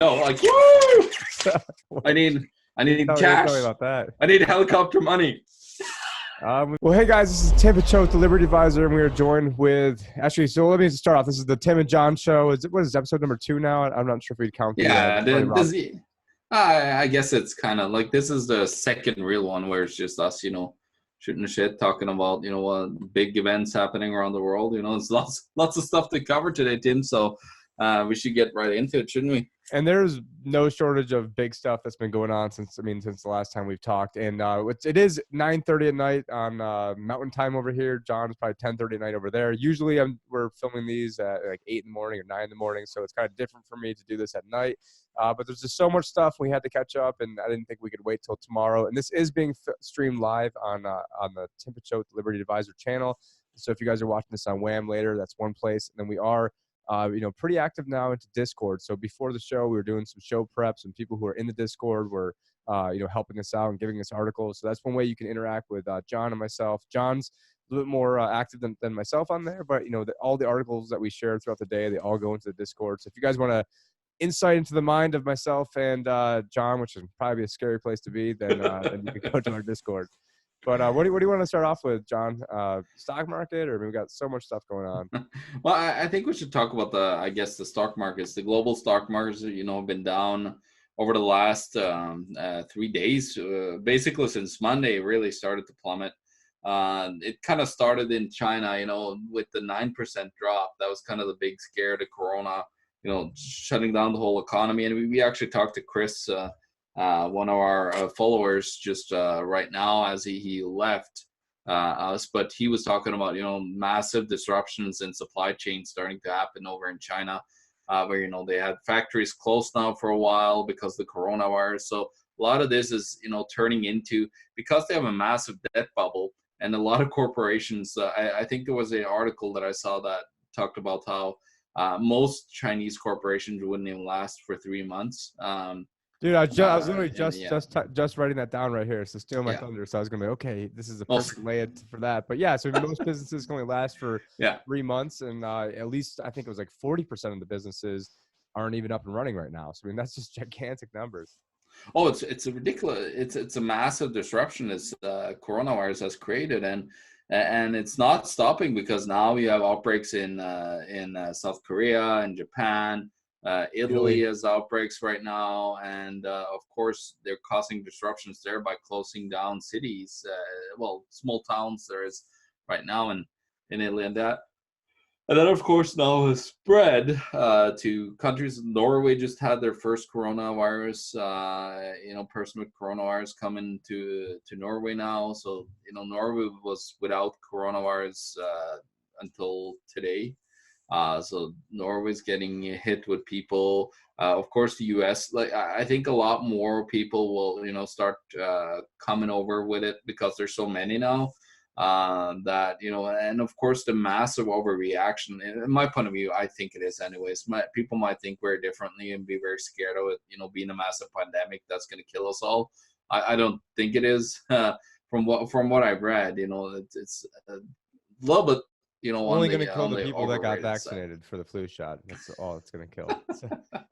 No, like, woo! I need cash. Tell me about that. I need helicopter money. Well, hey guys, this is Tim Picciott, the Liberty Advisor, and we are joined with so let me start off. This is the Tim and John show. What is episode number 2 now? I'm not sure if we'd count. I guess it's kind of like this is the second real one where it's just us, shooting the shit, talking about big events happening around the world. It's lots of stuff to cover today, Tim. So we should get right into it, shouldn't we? And there's no shortage of big stuff that's been going on since the last time we've talked. And it is 9:30 at night on Mountain Time over here. John's probably 10:30 at night over there. Usually we're filming these at like 8 in the morning or 9 in the morning, so it's kind of different for me to do this at night. But there's just so much stuff we had to catch up, and I didn't think we could wait till tomorrow. And this is being streamed live on the Tim Picciott Liberty Advisor channel. So if you guys are watching this on Wham later, that's one place. And then we are pretty active now into Discord. So before the show, we were doing some show preps, and people who are in the Discord were, helping us out and giving us articles. So that's one way you can interact with John and myself. John's a little bit more active than myself on there, but all the articles that we share throughout the day, they all go into the Discord. So if you guys want to insight into the mind of myself and John, which is probably a scary place to be, then you can go to our Discord. But what do you want to start off with, John? Stock market, or we've got so much stuff going on. Well, I think we should talk about the stock markets. The global stock markets, have been down over the last 3 days. Basically, since Monday, it really started to plummet. It kind of started in China, with the 9% drop. That was kind of the big scare, the corona, shutting down the whole economy. And we actually talked to Chris, one of our followers, just right now as he left us, but he was talking about massive disruptions in supply chain starting to happen over in China, where they had factories closed now for a while because of the coronavirus. So a lot of this is turning into, because they have a massive debt bubble, and a lot of corporations. I think there was an article that I saw that talked about how most Chinese corporations wouldn't even last for 3 months. Dude, I was literally just writing that down right here. So steal my thunder. So I was gonna be okay. This is a perfect layout for that. But yeah, so most businesses can only last for 3 months, and at least I think it was like 40% of the businesses aren't even up and running right now. So that's just gigantic numbers. Oh, it's a ridiculous. It's a massive disruption this coronavirus has created, and it's not stopping, because now you have outbreaks in South Korea and Japan. Italy has outbreaks right now, and of course they're causing disruptions there by closing down cities, small towns there is right now in Italy, and then of course now has spread to countries. Norway just had their first coronavirus, person with coronavirus coming to Norway now. So Norway was without coronavirus until today. So Norway's getting hit with people. Of course, the U.S. I think a lot more people will, start coming over with it, because there's so many now. That and of course the massive overreaction. In my point of view, I think it is anyways. People might think very differently and be very scared of it. Being a massive pandemic that's going to kill us all. I don't think it is. From what I've read, it's a little bit. Only going to kill the people that got vaccinated for the flu shot. That's all it's going to kill.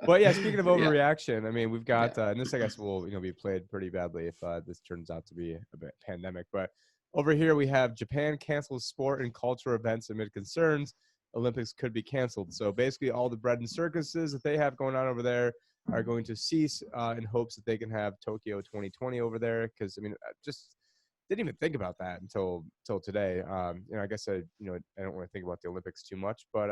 But yeah, speaking of overreaction, I mean, we've got, and this I guess will be played pretty badly if this turns out to be a pandemic. But over here we have Japan cancels sport and culture events amid concerns Olympics could be canceled. So basically, all the bread and circuses that they have going on over there are going to cease in hopes that they can have Tokyo 2020 over there. Because just didn't even think about that until today. I guess I don't want to think about the Olympics too much, but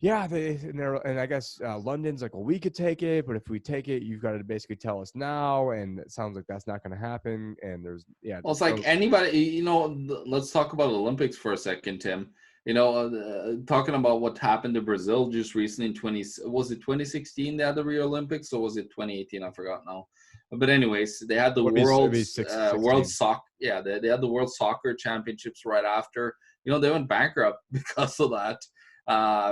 and I guess London's like, well, we could take it, but if we take it, you've got to basically tell us now, and it sounds like that's not going to happen. And it's like anybody, let's talk about Olympics for a second, Tim. Talking about what happened to Brazil just recently was it 2016 they had the Rio Olympics, or was it 2018? I forgot now. But anyways, they had the world soccer. Yeah, they had the World Soccer Championships right after. They went bankrupt because of that.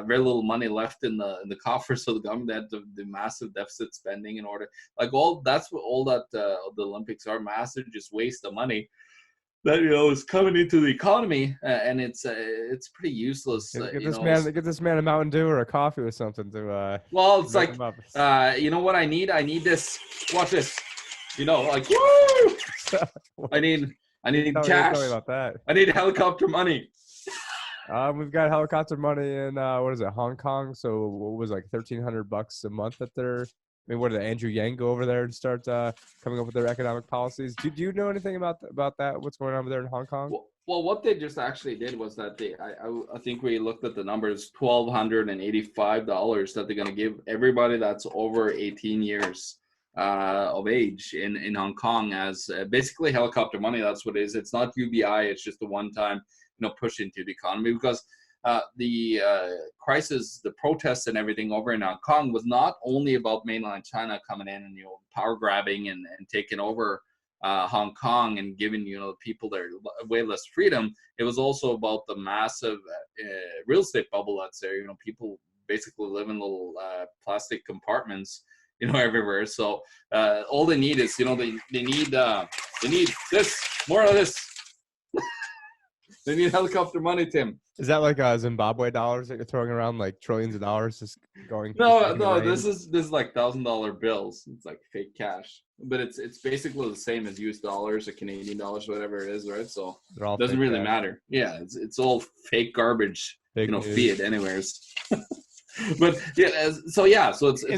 Very little money left in the coffers of the government. They had the massive deficit spending in order. That's what all that the Olympics are, massive, just waste of money. that is coming into the economy, and it's pretty useless. Get this man a Mountain Dew or a coffee or something to. Well, it's like you know what I need? I need this. Watch this. Like woo! I need cash. Tell me about that. I need helicopter money. We've got helicopter money in what is it, Hong Kong? So what was like $1,300 a month that they're. I mean, what did Andrew Yang go over there and start coming up with their economic policies? Do you know anything about that? What's going on over there in Hong Kong? Well, what they just actually did was that I think we looked at the numbers, $1,285 that they're going to give everybody that's over 18 years of age in Hong Kong as basically helicopter money. That's what it is. It's not UBI. It's just a one-time push into the economy, because the crisis, the protests and everything over in Hong Kong was not only about mainland China coming in and power grabbing and taking over Hong Kong and giving people their way less freedom. It was also about the massive real estate bubble that's there. People basically live in little plastic compartments everywhere. So all they need is they need this, more of this. They need helicopter money, Tim. Is that like Zimbabwe dollars that you're throwing around, like trillions of dollars just going? No. This is like $1,000 bills. It's like fake cash, but it's basically the same as US dollars or Canadian dollars, whatever it is, right? So it doesn't really matter. Yeah, it's all fake garbage. Fiat anyways. But so it's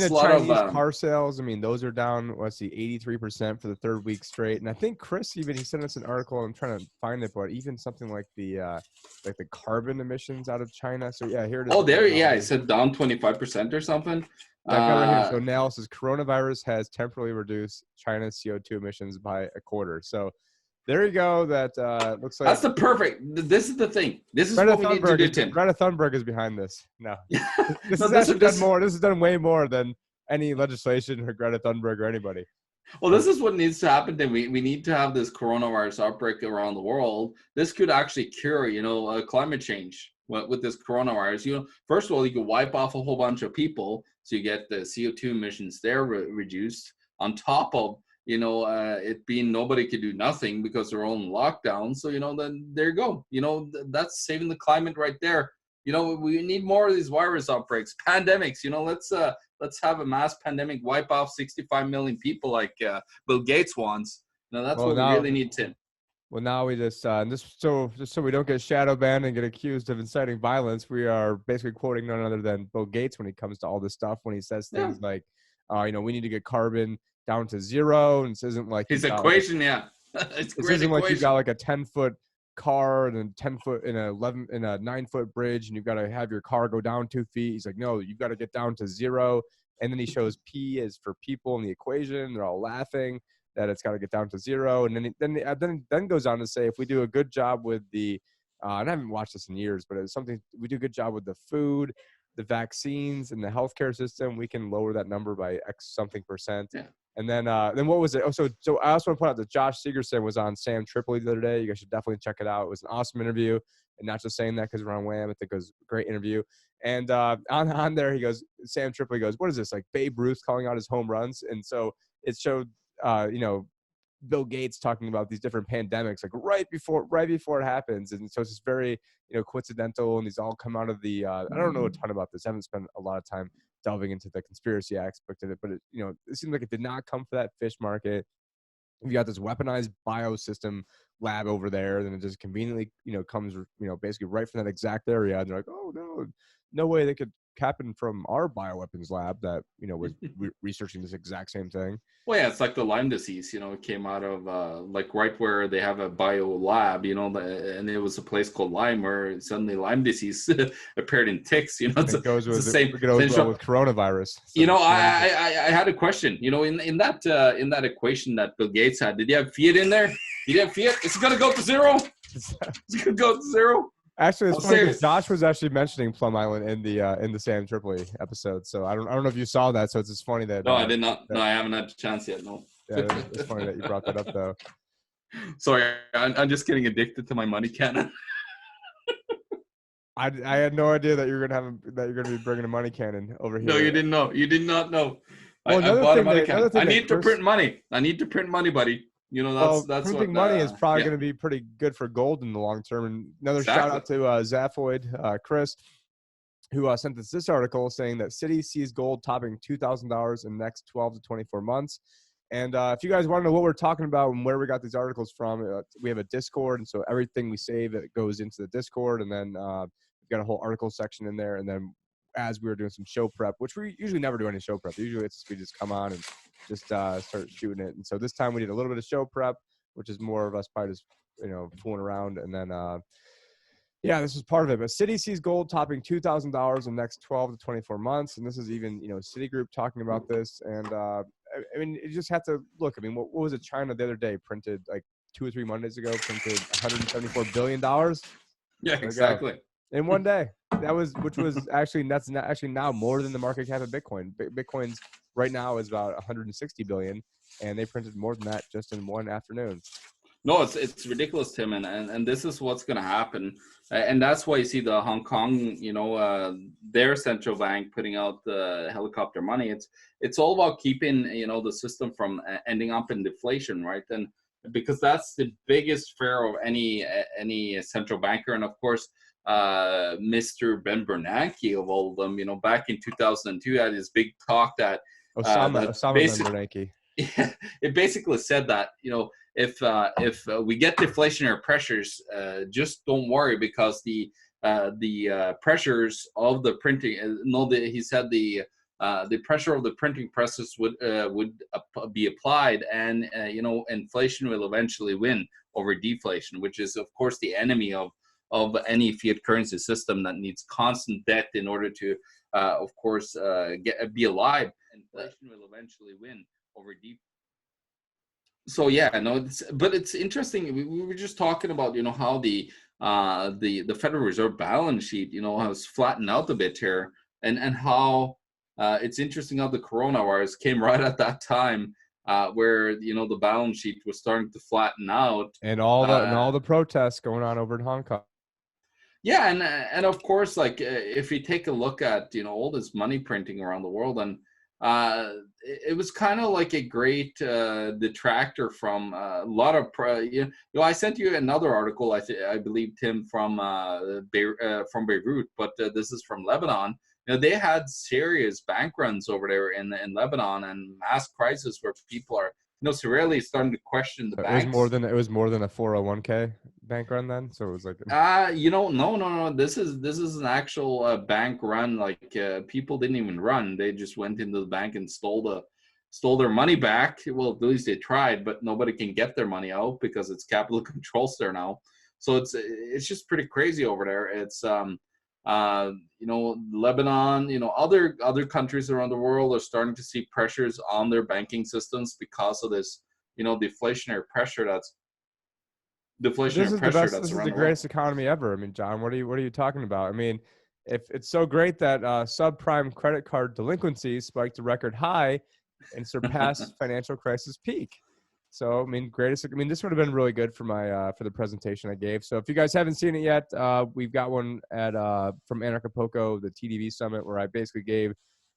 a lot Chinese of car sales. I mean, those are down. Let's see, 83% for the third week straight. And I think Chris he sent us an article. I'm trying to find it, but even something like the carbon emissions out of China. So here it is. Oh, there, it said down 25% or something. Right here. So analysis: coronavirus has temporarily reduced China's CO2 emissions by a quarter. So there you go. That looks like that's the perfect. This is the thing. This is what we need to do, Tim. Greta Thunberg is behind this. No, this has done way more than any legislation or Greta Thunberg or anybody. Well, this is what needs to happen. Then we need to have this coronavirus outbreak around the world. This could actually cure, climate change with this coronavirus. First of all, you could wipe off a whole bunch of people, so you get the CO2 emissions there reduced. On top of it being nobody could do nothing because they're all in lockdown. So, then there you go. That's saving the climate right there. We need more of these virus outbreaks, pandemics. Let's have a mass pandemic, wipe off 65 million people like Bill Gates wants. That's what we really need, Tim. Well, now we just so we don't get shadow banned and get accused of inciting violence, we are basically quoting none other than Bill Gates when it comes to all this stuff, when he says things like, we need to get carbon down to zero, and this isn't like his equation, it's this isn't like you got like a 10-foot car and a 10-foot in a 9-foot bridge, and you've got to have your car go down 2 feet. He's like, no, you've got to get down to zero. And then he shows P is for people in the equation. They're all laughing that it's got to get down to zero. And then goes on to say, if we do a good job with the and I haven't watched this in years, but it's something we do a good job with the food, the vaccines, and the healthcare system, we can lower that number by X something percent. Yeah. And then what was it? Oh, so I also want to point out that Josh Segerson was on Sam Tripoli the other day. You guys should definitely check it out. It was an awesome interview, and not just saying that because we're on Wham. I think it was a great interview. And on there, Sam Tripoli goes, what is this, like Babe Ruth calling out his home runs? And so it showed, Bill Gates talking about these different pandemics, like right before it happens. And so it's just very, coincidental, and these all come out of the, I don't know a ton about this. I haven't spent a lot of time delving into the conspiracy aspect of it, but it seems like it did not come for that fish market. You got this weaponized biosystem lab over there, then it just conveniently, comes, basically right from that exact area. And they're like, oh no way they could happen from our bioweapons lab that, was researching this exact same thing. Well, yeah, it's like the Lyme disease, it came out of like right where they have a bio lab, and it was a place called Lyme where suddenly Lyme disease appeared in ticks, it goes with coronavirus. So, I had a question, in that equation that Bill Gates had, did you have Fiat in there? Did you have Fiat? Is it going to go to zero? Is it going to go to zero? Actually, it's funny because Josh was actually mentioning Plum Island in the Sam Tripoli episode. So I don't know if you saw that. So it's just funny that. No, I did not. No, I haven't had a chance yet. No. Yeah, it's funny that you brought that up, though. Sorry, I'm just getting addicted to my money cannon. I had no idea that you're gonna be bringing a money cannon over here. No, you didn't know. You did not know. Well, I bought a money cannon. I need to print money. I need to print money, buddy. You know, Well, that's printing what. money is probably Yeah, going to be pretty good for gold in the long term. And another shout exactly. out to Zaphoid, Chris, who sent us this article saying that Citi sees gold topping $2,000 in the next 12 to 24 months. And if you guys want to know what we're talking about and where we got these articles from, we have a Discord. And so everything we save, it goes into the Discord. And then we've got a whole article section in there. And then as we were doing some show prep, which we usually never do any show prep. Usually we just come on and just start shooting it. And so this time we did a little bit of show prep, which is more of us probably just, fooling around. And then yeah, this is part of it. But Citi sees gold topping $2,000 in the next 12 to 24 months. And this is even, Citigroup talking about this. And I mean, you just have to look. I mean, what was it? China the other day printed like 2 or 3 Mondays ago, printed $174 billion. Yeah, exactly. In one day. Which was that's not actually now more than the market cap of Bitcoin. Bitcoin's right now is about 160 billion, and they printed more than that just in one afternoon. No, it's ridiculous, Tim, and this is what's going to happen, and that's why you see the Hong Kong, their central bank putting out the helicopter money. It's all about keeping the system from ending up in deflation, right? And because that's the biggest fear of any central banker, and of course, Mr. Ben Bernanke of all of them, back in 2002 had his big talk that Osama Ben Bernanke. Yeah, it basically said that if we get deflationary pressures, just don't worry because the pressures of the printing. He said the pressure of the printing presses would be applied, and inflation will eventually win over deflation, which is of course the enemy of any fiat currency system that needs constant debt in order to of course be alive. Inflation will eventually win over deep. So yeah, no, but it's interesting. We were just talking about how the Federal Reserve balance sheet has flattened out a bit here, and how it's interesting how the coronavirus came right at that time where the balance sheet was starting to flatten out, and all the protests going on over in Hong Kong. Yeah, and of course, like if you take a look at all this money printing around the world, and it was kind of like a great detractor from a lot of I sent you another article, I believe, Tim, from Beirut, but this is from Lebanon. They had serious bank runs over there in Lebanon, and mass crisis where people are severely starting to question the banks. It was more than a 401k bank run then. So it was like no. This is an actual bank run. Like people didn't even run; they just went into the bank and stole their money back. Well, at least they tried, but nobody can get their money out because it's capital controls there now. So it's just pretty crazy over there. It's Lebanon, other countries around the world are starting to see pressures on their banking systems because of this, deflationary pressure that's deflationary pressure that's around the world. This is the greatest economy ever. I mean, John, what are you talking about? I mean, if it's so great that subprime credit card delinquencies spiked to record high and surpassed financial crisis peak. So, I mean, this would have been really good for for the presentation I gave. So if you guys haven't seen it yet, we've got one from Anarchapulco, the TDV Summit, where I basically gave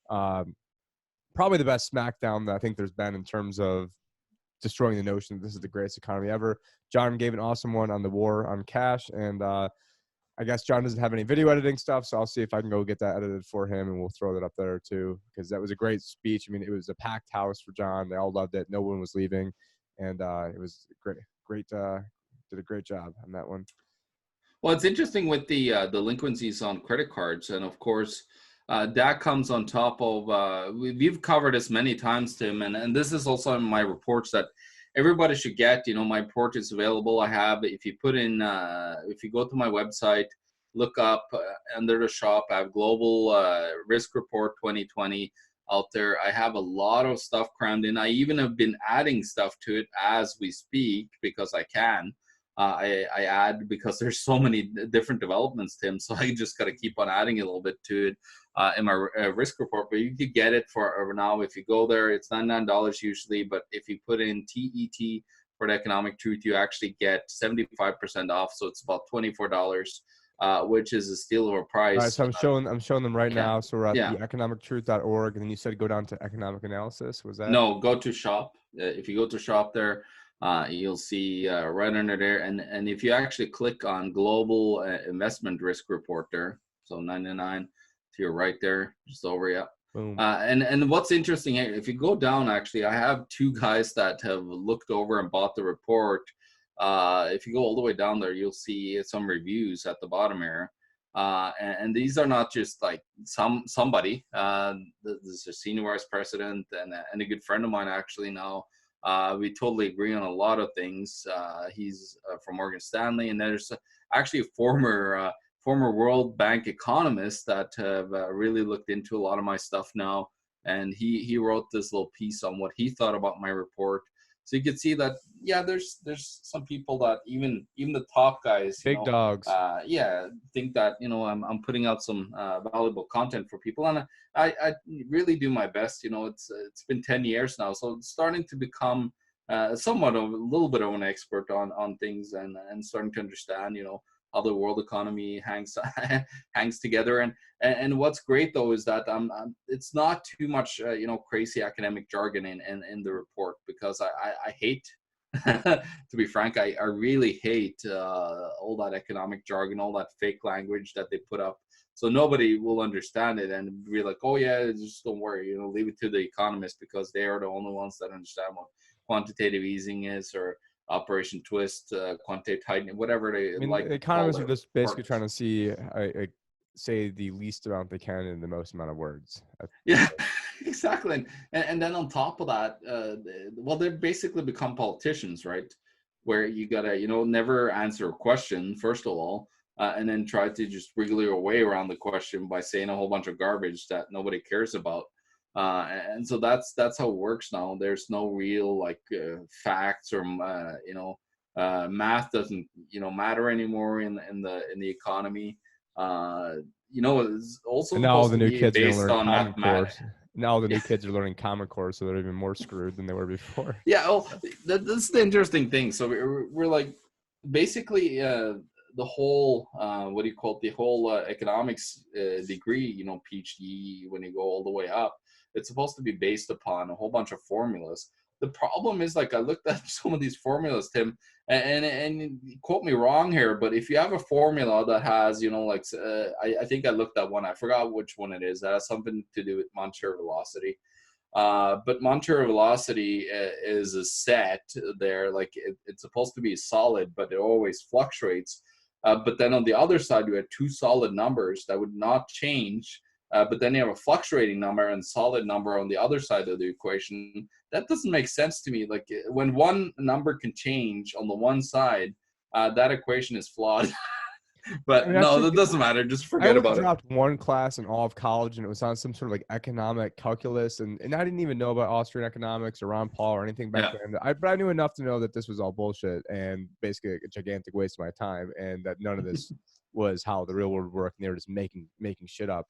probably the best smackdown that I think there's been in terms of destroying the notion that this is the greatest economy ever. John gave an awesome one on the war on cash, and I guess John doesn't have any video editing stuff, so I'll see if I can go get that edited for him, and we'll throw that up there too, because that was a great speech. I mean, it was a packed house for John. They all loved it. No one was leaving, and it was great. Did a great job on that one. Well, it's interesting with the delinquencies on credit cards, and of course, that comes on top of we've covered this many times, Tim, and this is also in my reports that everybody should get. My report is available. I have, if you put in, if you go to my website, look up under the shop, I have Global Risk Report 2020 out there. I have a lot of stuff crammed in. I even have been adding stuff to it as we speak because I can. I add because there's so many different developments, Tim. So I just got to keep on adding a little bit to it in my risk report. But you could get it for now. If you go there, it's $99 usually. But if you put in TET for the economic truth, you actually get 75% off. So it's about $24, which is a steal of a price. All right, so I'm showing them right now. So we're at the economictruth.org, and then you said go down to economic analysis. Was that? No, go to shop. If you go to shop there. You'll see right under there, and if you actually click on global investment risk report there, so 99 to your right there, just over, yeah. Boom. And what's interesting here, if you go down, actually, I have two guys that have looked over and bought the report. If you go all the way down there, you'll see some reviews at the bottom here. And these are not just like somebody. This is a senior vice president and a good friend of mine actually now. We totally agree on a lot of things. He's from Morgan Stanley, and there's actually a former World Bank economist that have really looked into a lot of my stuff now. And he wrote this little piece on what he thought about my report. So you can see that, yeah, there's some people that even the top guys, Big dogs. yeah, think that, I'm putting out some valuable content for people, and I really do my best. It's been 10 years now, so it's starting to become somewhat of a little bit of an expert on things, and starting to understand, how the world economy hangs together. And what's great though is that it's not too much crazy academic jargon in the report, because I hate to be frank, I really hate all that economic jargon, all that fake language that they put up, so nobody will understand it and be like, oh yeah, just don't worry, leave it to the economists, because they are the only ones that understand what quantitative easing is, or Operation Twist, quantitative tightening, whatever they like. The economists are just basically trying to see, say the least amount they can in the most amount of words. Yeah, exactly. And then on top of that, well, they basically become politicians, right? Where you gotta, never answer a question, first of all, and then try to just wriggle your way around the question by saying a whole bunch of garbage that nobody cares about. And so that's how it works now. There's no real facts, or math doesn't matter anymore in the economy. It's also and now all supposed the to new be kids are going to based learn on Common mathematics. Core. Now all the new kids are learning Common Core, so they're even more screwed than they were before. Yeah, well, that's the interesting thing. So we're like, basically, the whole what do you call it? The whole economics degree, PhD, when you go all the way up, it's supposed to be based upon a whole bunch of formulas. The problem is, like, I looked at some of these formulas, Tim, and quote me wrong here, but if you have a formula that has, I think I looked at one, I forgot which one it is, that has something to do with monetary velocity. But monetary velocity is a set there, like it's supposed to be solid, but it always fluctuates. But then on the other side, you had two solid numbers that would not change. But then you have a fluctuating number and solid number on the other side of the equation. That doesn't make sense to me. Like, when one number can change on the one side, that equation is flawed. But no, that doesn't matter. Just I forget only about it. dropped one class in all of college, and it was on some sort of like economic calculus, and I didn't even know about Austrian economics or Ron Paul or anything back then. But I knew enough to know that this was all bullshit and basically a gigantic waste of my time, and that none of this was how the real world worked, and they were just making shit up.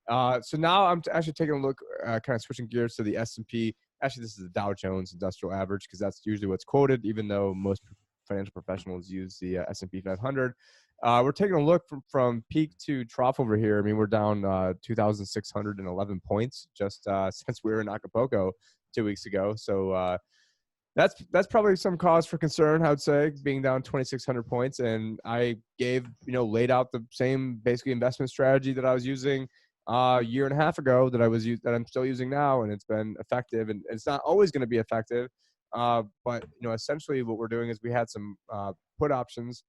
So now I'm actually taking a look, kind of switching gears to the S&P. Actually, this is the Dow Jones Industrial Average, because that's usually what's quoted, even though most financial professionals use the S&P 500. We're taking a look from peak to trough over here. I mean, we're down 2,611 points just since we were in Acapulco 2 weeks ago. So that's probably some cause for concern, I would say, being down 2,600 points. And I laid out the same basically investment strategy that I was using a year and a half ago that I'm still using now, and it's been effective. And it's not always going to be effective, but essentially what we're doing is we had some put options.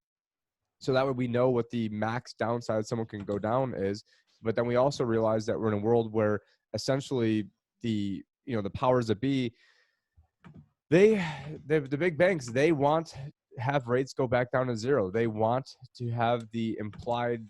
So that way we know what the max downside someone can go down is. But then we also realize that we're in a world where essentially the powers that be, the big banks, they want to have rates go back down to zero. They want to have the implied,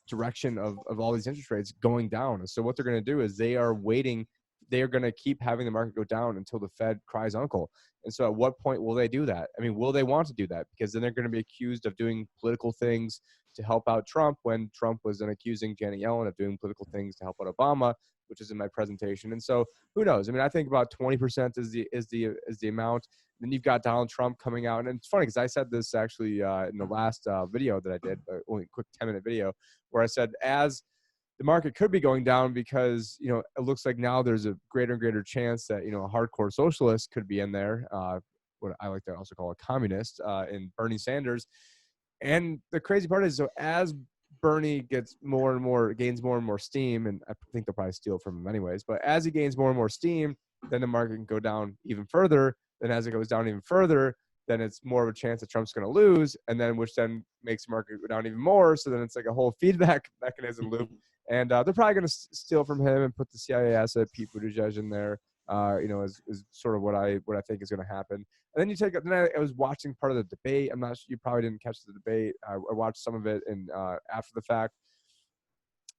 direction of all these interest rates going down. So what they're going to do is they are going to keep having the market go down until the Fed cries uncle. And so at what point will they do that? I mean, will they want to do that? Because then they're going to be accused of doing political things to help out Trump, when Trump was then accusing Janet Yellen of doing political things to help out Obama, which is in my presentation. And so who knows? I mean, I think about 20% is the amount. Then you've got Donald Trump coming out. And it's funny because I said this actually in the last video that I did, only a quick 10-minute video, where I said, as the market could be going down because, it looks like now there's a greater and greater chance that, a hardcore socialist could be in there. what I like to also call a communist in Bernie Sanders. And the crazy part is, so as Bernie gains more and more steam, and I think they'll probably steal from him anyways, but as he gains more and more steam, then the market can go down even further. Then as it goes down even further, then it's more of a chance that Trump's going to lose, and then which then makes the market go down even more. So then it's like a whole feedback mechanism loop. And they're probably going to steal from him and put the CIA asset Pete Buttigieg in there. Is sort of what I think is going to happen. And then I was watching part of the debate. I'm not sure, you probably didn't catch the debate. I watched some of it after the fact.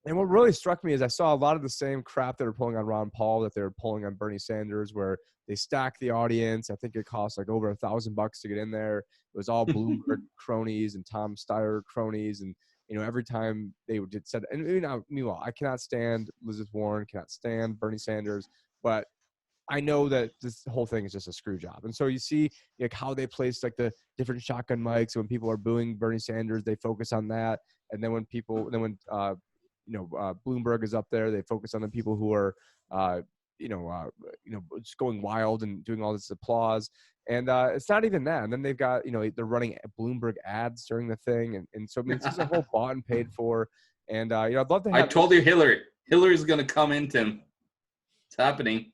And what really struck me is I saw a lot of the same crap that were pulling on Ron Paul that they were pulling on Bernie Sanders, where they stacked the audience. I think it cost like over $1,000 to get in there. It was all Bloomberg cronies and Tom Steyer cronies. And, every time they said, and meanwhile, I cannot stand Elizabeth Warren, cannot stand Bernie Sanders, but I know that this whole thing is just a screw job. And so you see like how they place like the different shotgun mics. When people are booing Bernie Sanders, they focus on that. And then when Bloomberg is up there, they focus on the people who are, just going wild and doing all this applause. And it's not even that. And then they've got, they're running Bloomberg ads during the thing. And so, I mean, it's just a whole bought and paid for. And, I'd love to have. I told you Hillary's going to come in, Tim. It's happening.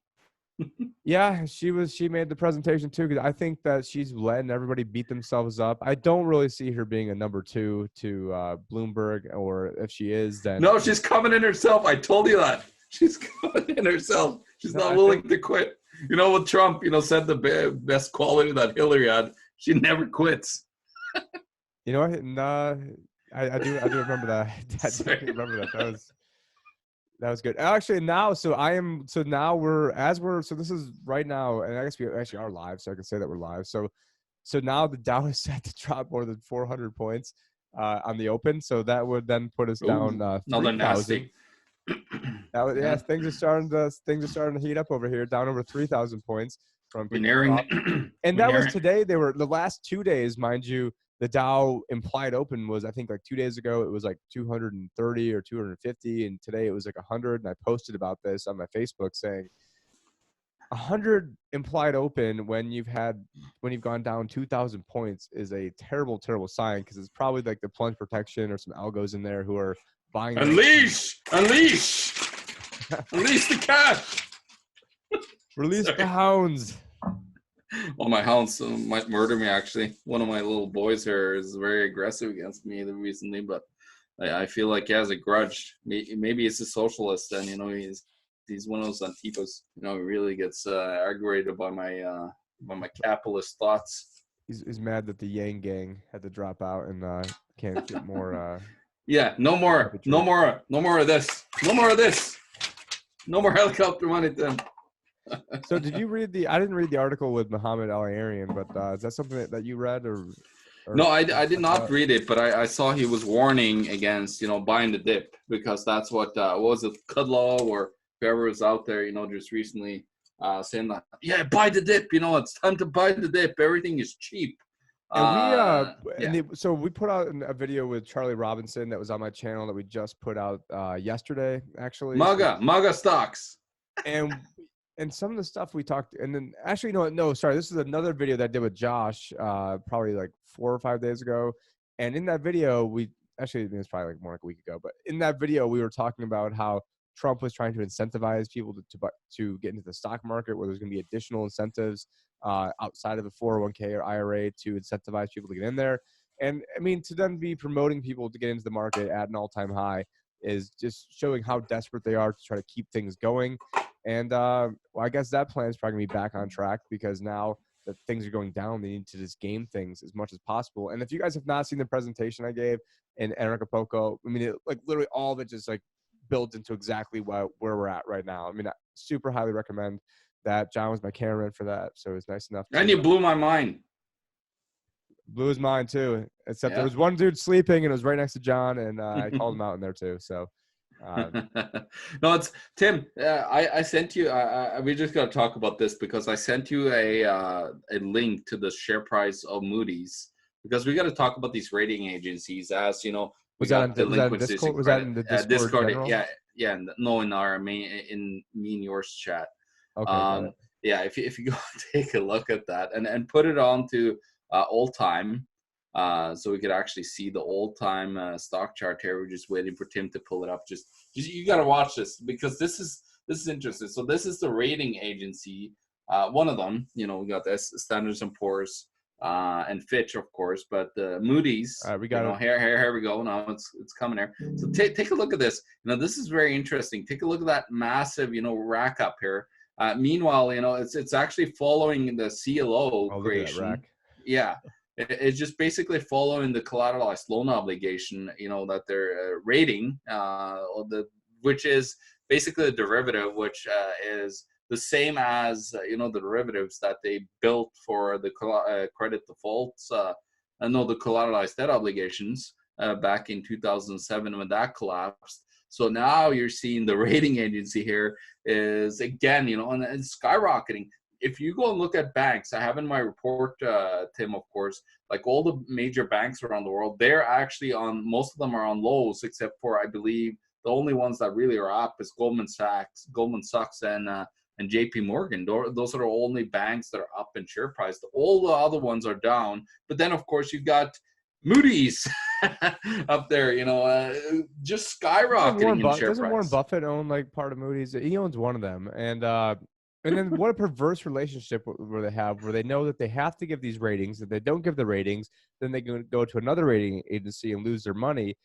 Yeah, she made the presentation too, because I think that she's letting everybody beat themselves up. I don't really see her being a number 2 to Bloomberg, or if she is, then no, she's coming in herself. I told you that. She's coming in herself. She's not willing to quit. What Trump, said the best quality that Hillary had. She never quits. You know what? I do remember that. I do remember that. That was good. Actually, so this is right now, and I guess we actually are live, so I can say that we're live. So now the Dow is set to drop more than 400 points on the open. So that would then put us down 3,000. Things are starting to heat up over here, down over 3,000 points from. And that was today. They were the last 2 days, mind you. The Dow implied open was, I think, like 2 days ago, it was like 230 or 250. And today it was like 100. And I posted about this on my Facebook saying 100 implied open when you've gone down 2,000 points is a terrible, terrible sign, because it's probably like the plunge protection or some algos in there who are buying. Unleash the cash. Release the hounds. Well, my hounds might murder me, actually. One of my little boys here is very aggressive against me recently, but I feel like he has a grudge. Maybe he's a socialist, and, he's one of those Antifas. He really gets aggravated by my capitalist thoughts. He's mad that the Yang gang had to drop out and can't get more. Yeah, no more of this. No more of this. No more helicopter money, then. So did you read I didn't read the article with Muhammad Al-Ayarian, but is that something that you read or No, I did not read it, but I saw he was warning against, buying the dip, because that's what was it, Kudlow or whoever was out there, just recently saying that, yeah, buy the dip, it's time to buy the dip. Everything is cheap. So we put out a video with Charlie Robinson that was on my channel that we just put out yesterday, actually. MAGA stocks. And some of the stuff we talked, and then actually, this is another video that I did with Josh, probably like 4 or 5 days ago. And in that video, it's probably like more like a week ago, but in that video, we were talking about how Trump was trying to incentivize people to get into the stock market, where there's going to be additional incentives outside of the 401k or IRA to incentivize people to get in there. And I mean, to then be promoting people to get into the market at an all-time high is just showing how desperate they are to try to keep things going. And I guess that plan is probably going to be back on track, because now that things are going down, they need to just game things as much as possible. And if you guys have not seen the presentation I gave in Acapulco, I mean, literally all of it just like builds into exactly where we're at right now. I mean, I super highly recommend that. John was my cameraman for that, so it was nice enough. And you blew my mind. Blew his mind too, except there was one dude sleeping and it was right next to John, and I called him out in there too. So. No, it's Tim. I sent you. We just got to talk about this, because I sent you a link to the share price of Moody's, because we got to talk about these rating agencies. As you know, was that in Discord? Was that in the Discord? Yeah. No, in our main yours chat. Okay. yeah, if you go take a look at that and put it on to old time, so we could actually see the old time stock chart here. We're just waiting for Tim to pull it up. Just you got to watch this because this is interesting. So this is the rating agency, one of them. You know, we got this Standards and Poor's and Fitch, of course, but Moody's. All right, we got it. Here we go. Now it's coming here. So take a look at this. You know, this is very interesting. Take a look at that massive, you know, rack up here. Meanwhile, you know, it's actually following the CLO creation. Yeah. It's just basically following the collateralized loan obligation, you know, that they're rating, which is basically a derivative, which is the same as, you know, the derivatives that they built for the credit defaults, the collateralized debt obligations back in 2007 when that collapsed. So now you're seeing the rating agency here is, again, you know, and it's skyrocketing. If you go and look at banks, I have in my report, Tim, of course, like all the major banks around the world, they're actually most of them are on lows, except for, I believe, the only ones that really are up is Goldman Sachs, and JP Morgan. Those are the only banks that are up in share price. All the other ones are down. But then, of course, you've got Moody's up there, you know, just skyrocketing in share price. Doesn't Warren Buffett own like part of Moody's? He owns one of them. And then what a perverse relationship where they know that they have to give these ratings. If they don't give the ratings, then they can go to another rating agency and lose their money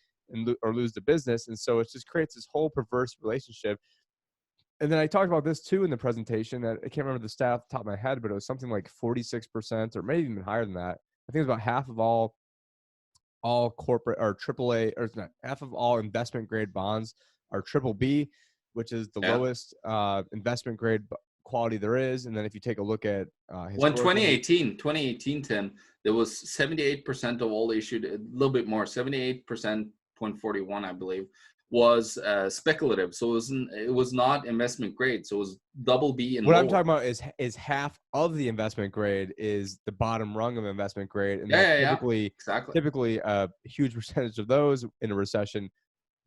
or lose the business. And so it just creates this whole perverse relationship. And then I talked about this too in the presentation. That I can't remember the stat off the top of my head, but it was something like 46% or maybe even higher than that. I think it's about half of all corporate or AAA, or it's not, half of all investment grade bonds are BBB, which is the lowest investment grade quality there is. And then if you take a look at 2018, Tim, there was 78% of all issued, a little bit more, 78.41, I believe, was speculative. So it was not investment grade. So it was BB and what lower. I'm talking about is half of the investment grade is the bottom rung of investment grade. And typically a huge percentage of those in a recession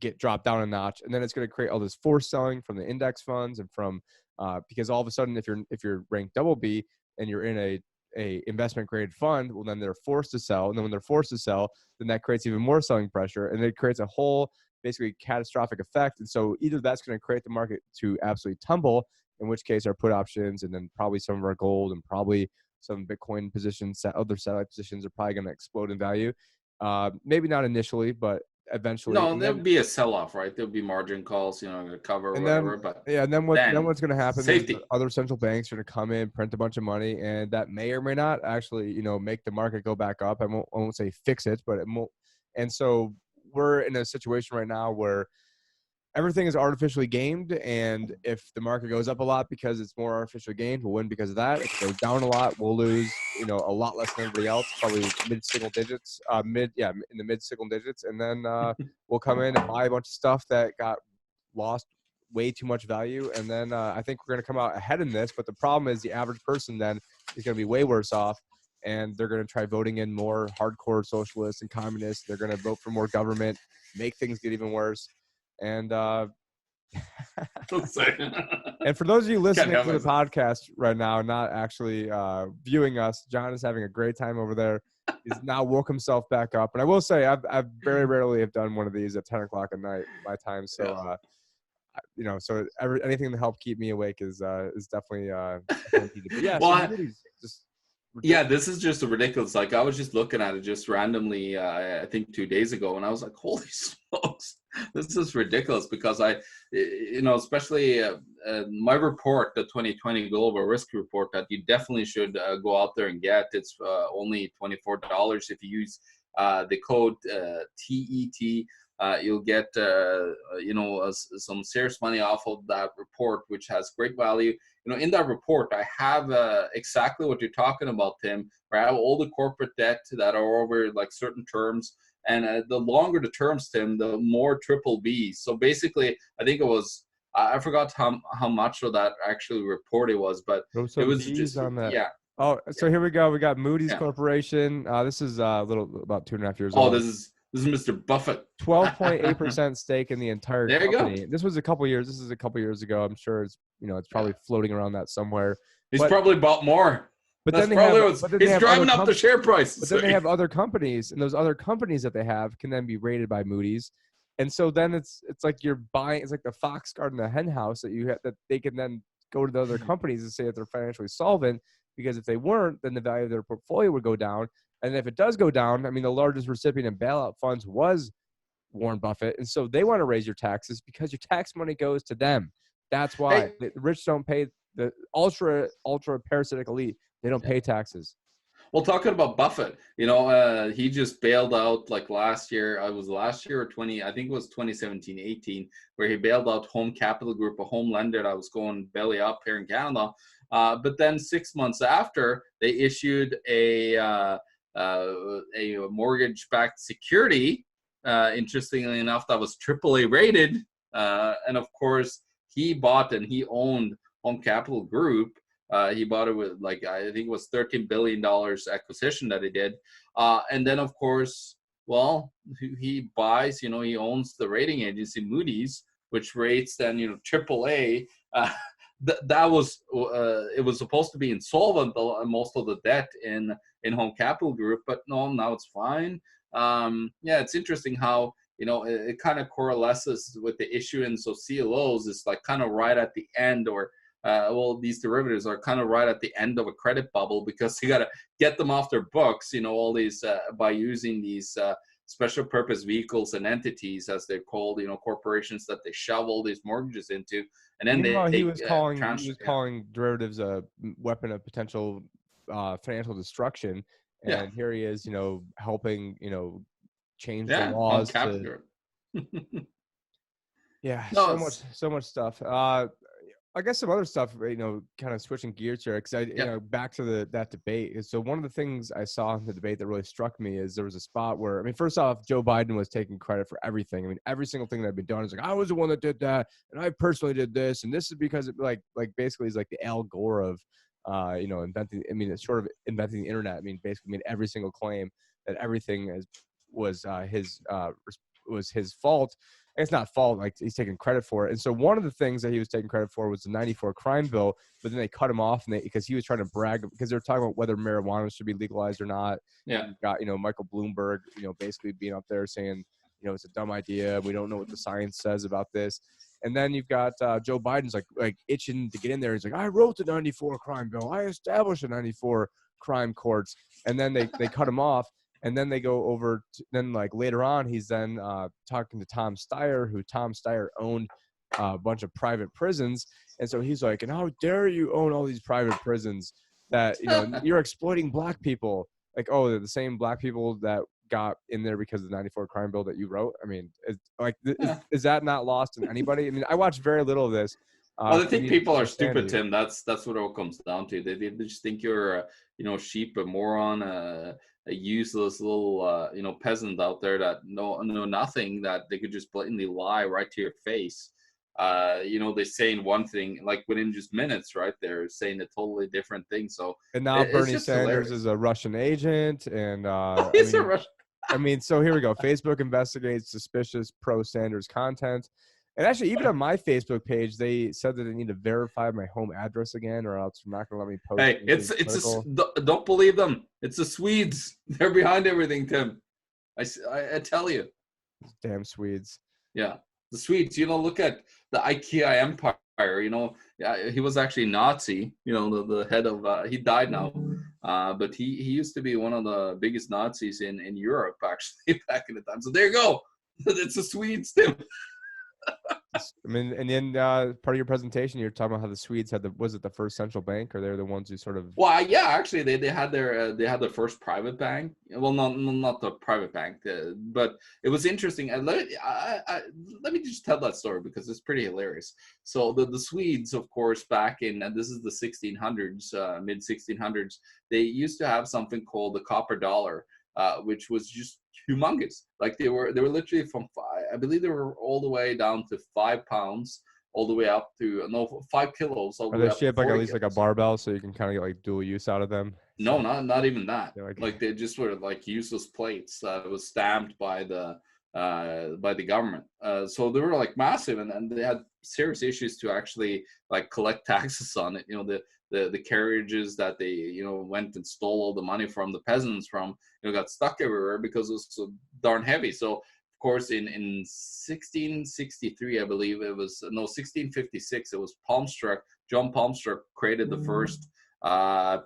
get dropped down a notch. And then it's going to create all this forced selling from the index funds and from because all of a sudden, if you're ranked BB and you're in a investment grade fund, well, then they're forced to sell. And then when they're forced to sell, then that creates even more selling pressure. And it creates a whole basically catastrophic effect. And so either that's going to create the market to absolutely tumble, in which case our put options and then probably some of our gold and probably some Bitcoin positions, other satellite positions are probably going to explode in value. Maybe not initially, but eventually. No, there'll be a sell-off, right? There'll be margin calls, you know, to cover or whatever. And then what's going to happen? Safety. Other central banks are going to come in, print a bunch of money, and that may or may not actually, you know, make the market go back up. I won't say fix it, but it won't. And so we're in a situation right now where everything is artificially gamed, and if the market goes up a lot because it's more artificially gamed, we'll win because of that. If it goes down a lot, we'll lose, you know, a lot less than everybody else, probably mid-single digits, in the mid-single digits, and then we'll come in and buy a bunch of stuff that got lost way too much value, and then I think we're going to come out ahead in this. But the problem is the average person then is going to be way worse off, and they're going to try voting in more hardcore socialists and communists. They're going to vote for more government, make things get even worse. And and for those of you listening to the podcast right now, not actually viewing us, John is having a great time over there. He's now woke himself back up. And I will say, I've very rarely have done one of these at 10 o'clock at night my time. So, you know, so anything to help keep me awake is definitely needed. But yeah, well, just yeah, this is just ridiculous. Like I was just looking at it just randomly, I think 2 days ago, and I was like, holy smokes, this is ridiculous because you know, especially my report, the 2020 Global Risk Report that you definitely should go out there and get. It's only $24 if you use the code TET. You'll get, you know, some serious money off of that report, which has great value. You know, in that report, I have exactly what you're talking about, Tim, where I have all the corporate debt that are over like certain terms. And the longer the terms, Tim, the more BBB. So basically, I think it was, I forgot how much of that actually report it was, but it was just, on that. Yeah. Oh, so here we go. We got Moody's Corporation. This is about 2.5 years old. Oh, This is Mr. Buffett. 12.8% stake in the entire There you company. go. This is a couple years ago. I'm sure it's, it's probably floating around that somewhere. He's But probably bought more. But That's then they have, probably what's it's driving up the share price. But then they have other companies, and those other companies that they have can then be rated by Moody's, and so then it's like you're buying. It's like the fox guard and the hen house that they can then go to the other companies and say that they're financially solvent, because if they weren't, then the value of their portfolio would go down, and if it does go down, I mean, the largest recipient of bailout funds was Warren Buffett, and so they want to raise your taxes because your tax money goes to them. That's why the rich don't pay. The ultra parasitic elite, they don't pay taxes. Well, talking about Buffett, he just bailed out like last year. I was last year or I think it was 2017, 18, where he bailed out Home Capital Group, a home lender that was going belly up here in Canada. But then 6 months after, they issued a mortgage-backed security. Interestingly enough, that was AAA rated, and of course, he bought and he owned Home Capital Group. He bought it with I think it was $13 billion acquisition that he did. And then of course, he buys, he owns the rating agency Moody's, which rates then, AAA. That was, it was supposed to be insolvent, most of the debt in Home Capital Group, but no, now it's fine. It's interesting how, it kind of coalesces with the issuance of CLOs. It's like kind of right at the end, or these derivatives are kind of right at the end of a credit bubble, because you got to get them off their books, all these by using these special purpose vehicles and entities, as they're called, corporations that they shovel these mortgages into, and then he was calling derivatives a weapon of potential financial destruction, and here he is, helping, change the laws to. So much stuff. I guess some other stuff, kind of switching gears here, because back to that debate. So one of the things I saw in the debate that really struck me is there was a spot where, first off, Joe Biden was taking credit for everything. Every single thing that had been done is like, I was the one that did that, and I personally did this, and this is because it, like basically he's like the Al Gore of, inventing. It's sort of inventing the internet. Basically made every single claim that everything was his fault. It's not fault, like he's taking credit for it. And so one of the things that he was taking credit for was the 94 crime bill, but then they cut him off because he was trying to brag, because they were talking about whether marijuana should be legalized or not. Yeah. You got, Michael Bloomberg, basically being up there saying, it's a dumb idea. We don't know what the science says about this. And then you've got Joe Biden's like itching to get in there. He's like, I wrote the 94 crime bill. I established the 94 crime courts. And then they cut him off. And then they go over later on, he's then talking to Tom Steyer, who Tom Steyer owned a bunch of private prisons. And so he's like, and how dare you own all these private prisons that, you're exploiting black people. Like, oh, they're the same black people that got in there because of the 94 crime bill that you wrote. Is that not lost in anybody? I watched very little of this. I think people are stupid, Tim. That's what it all comes down to. They just think you're a sheep, a moron, a useless little peasant out there that know nothing, that they could just blatantly lie right to your face. They're saying one thing, like within just minutes, right? They're saying a totally different thing. So and now Bernie Sanders is a Russian agent, and he's a Russian. So here we go. Facebook investigates suspicious pro-Sanders content. And actually, even on my Facebook page, they said that they need to verify my home address again, or else they're not going to let me post. Hey, don't believe them. It's the Swedes. They're behind everything, Tim. I tell you. Damn Swedes. Yeah, the Swedes. Look at the IKEA empire. He was actually Nazi. The head of. He died now, but he used to be one of the biggest Nazis in Europe, actually, back in the time. So there you go. It's the Swedes, Tim. And then part of your presentation, you're talking about how the Swedes had was it the first central bank, or they're the ones who sort of? Well, yeah, actually, they had their first private bank. Well, not the private bank, but it was interesting. And let me just tell that story because it's pretty hilarious. So the Swedes, of course, back in this is the 1600s, mid 1600s, they used to have something called the copper dollar, which was just humongous. Like they were literally from I believe they were all the way down to £5 all the way up to 5 kilos all Are the way they up to shaped like at 40 least like a kilos. barbell so you can kind of get like dual use out of them? No, not even that. They're Like they just were like useless plates that was stamped by the government. So they were like massive, and they had serious issues to actually like collect taxes on it. The carriages that they went and stole all the money from the peasants from got stuck everywhere because it was so darn heavy. So of course in 1663, I believe it was, no, 1656, it was Palmstruck. John Palmstruck created the first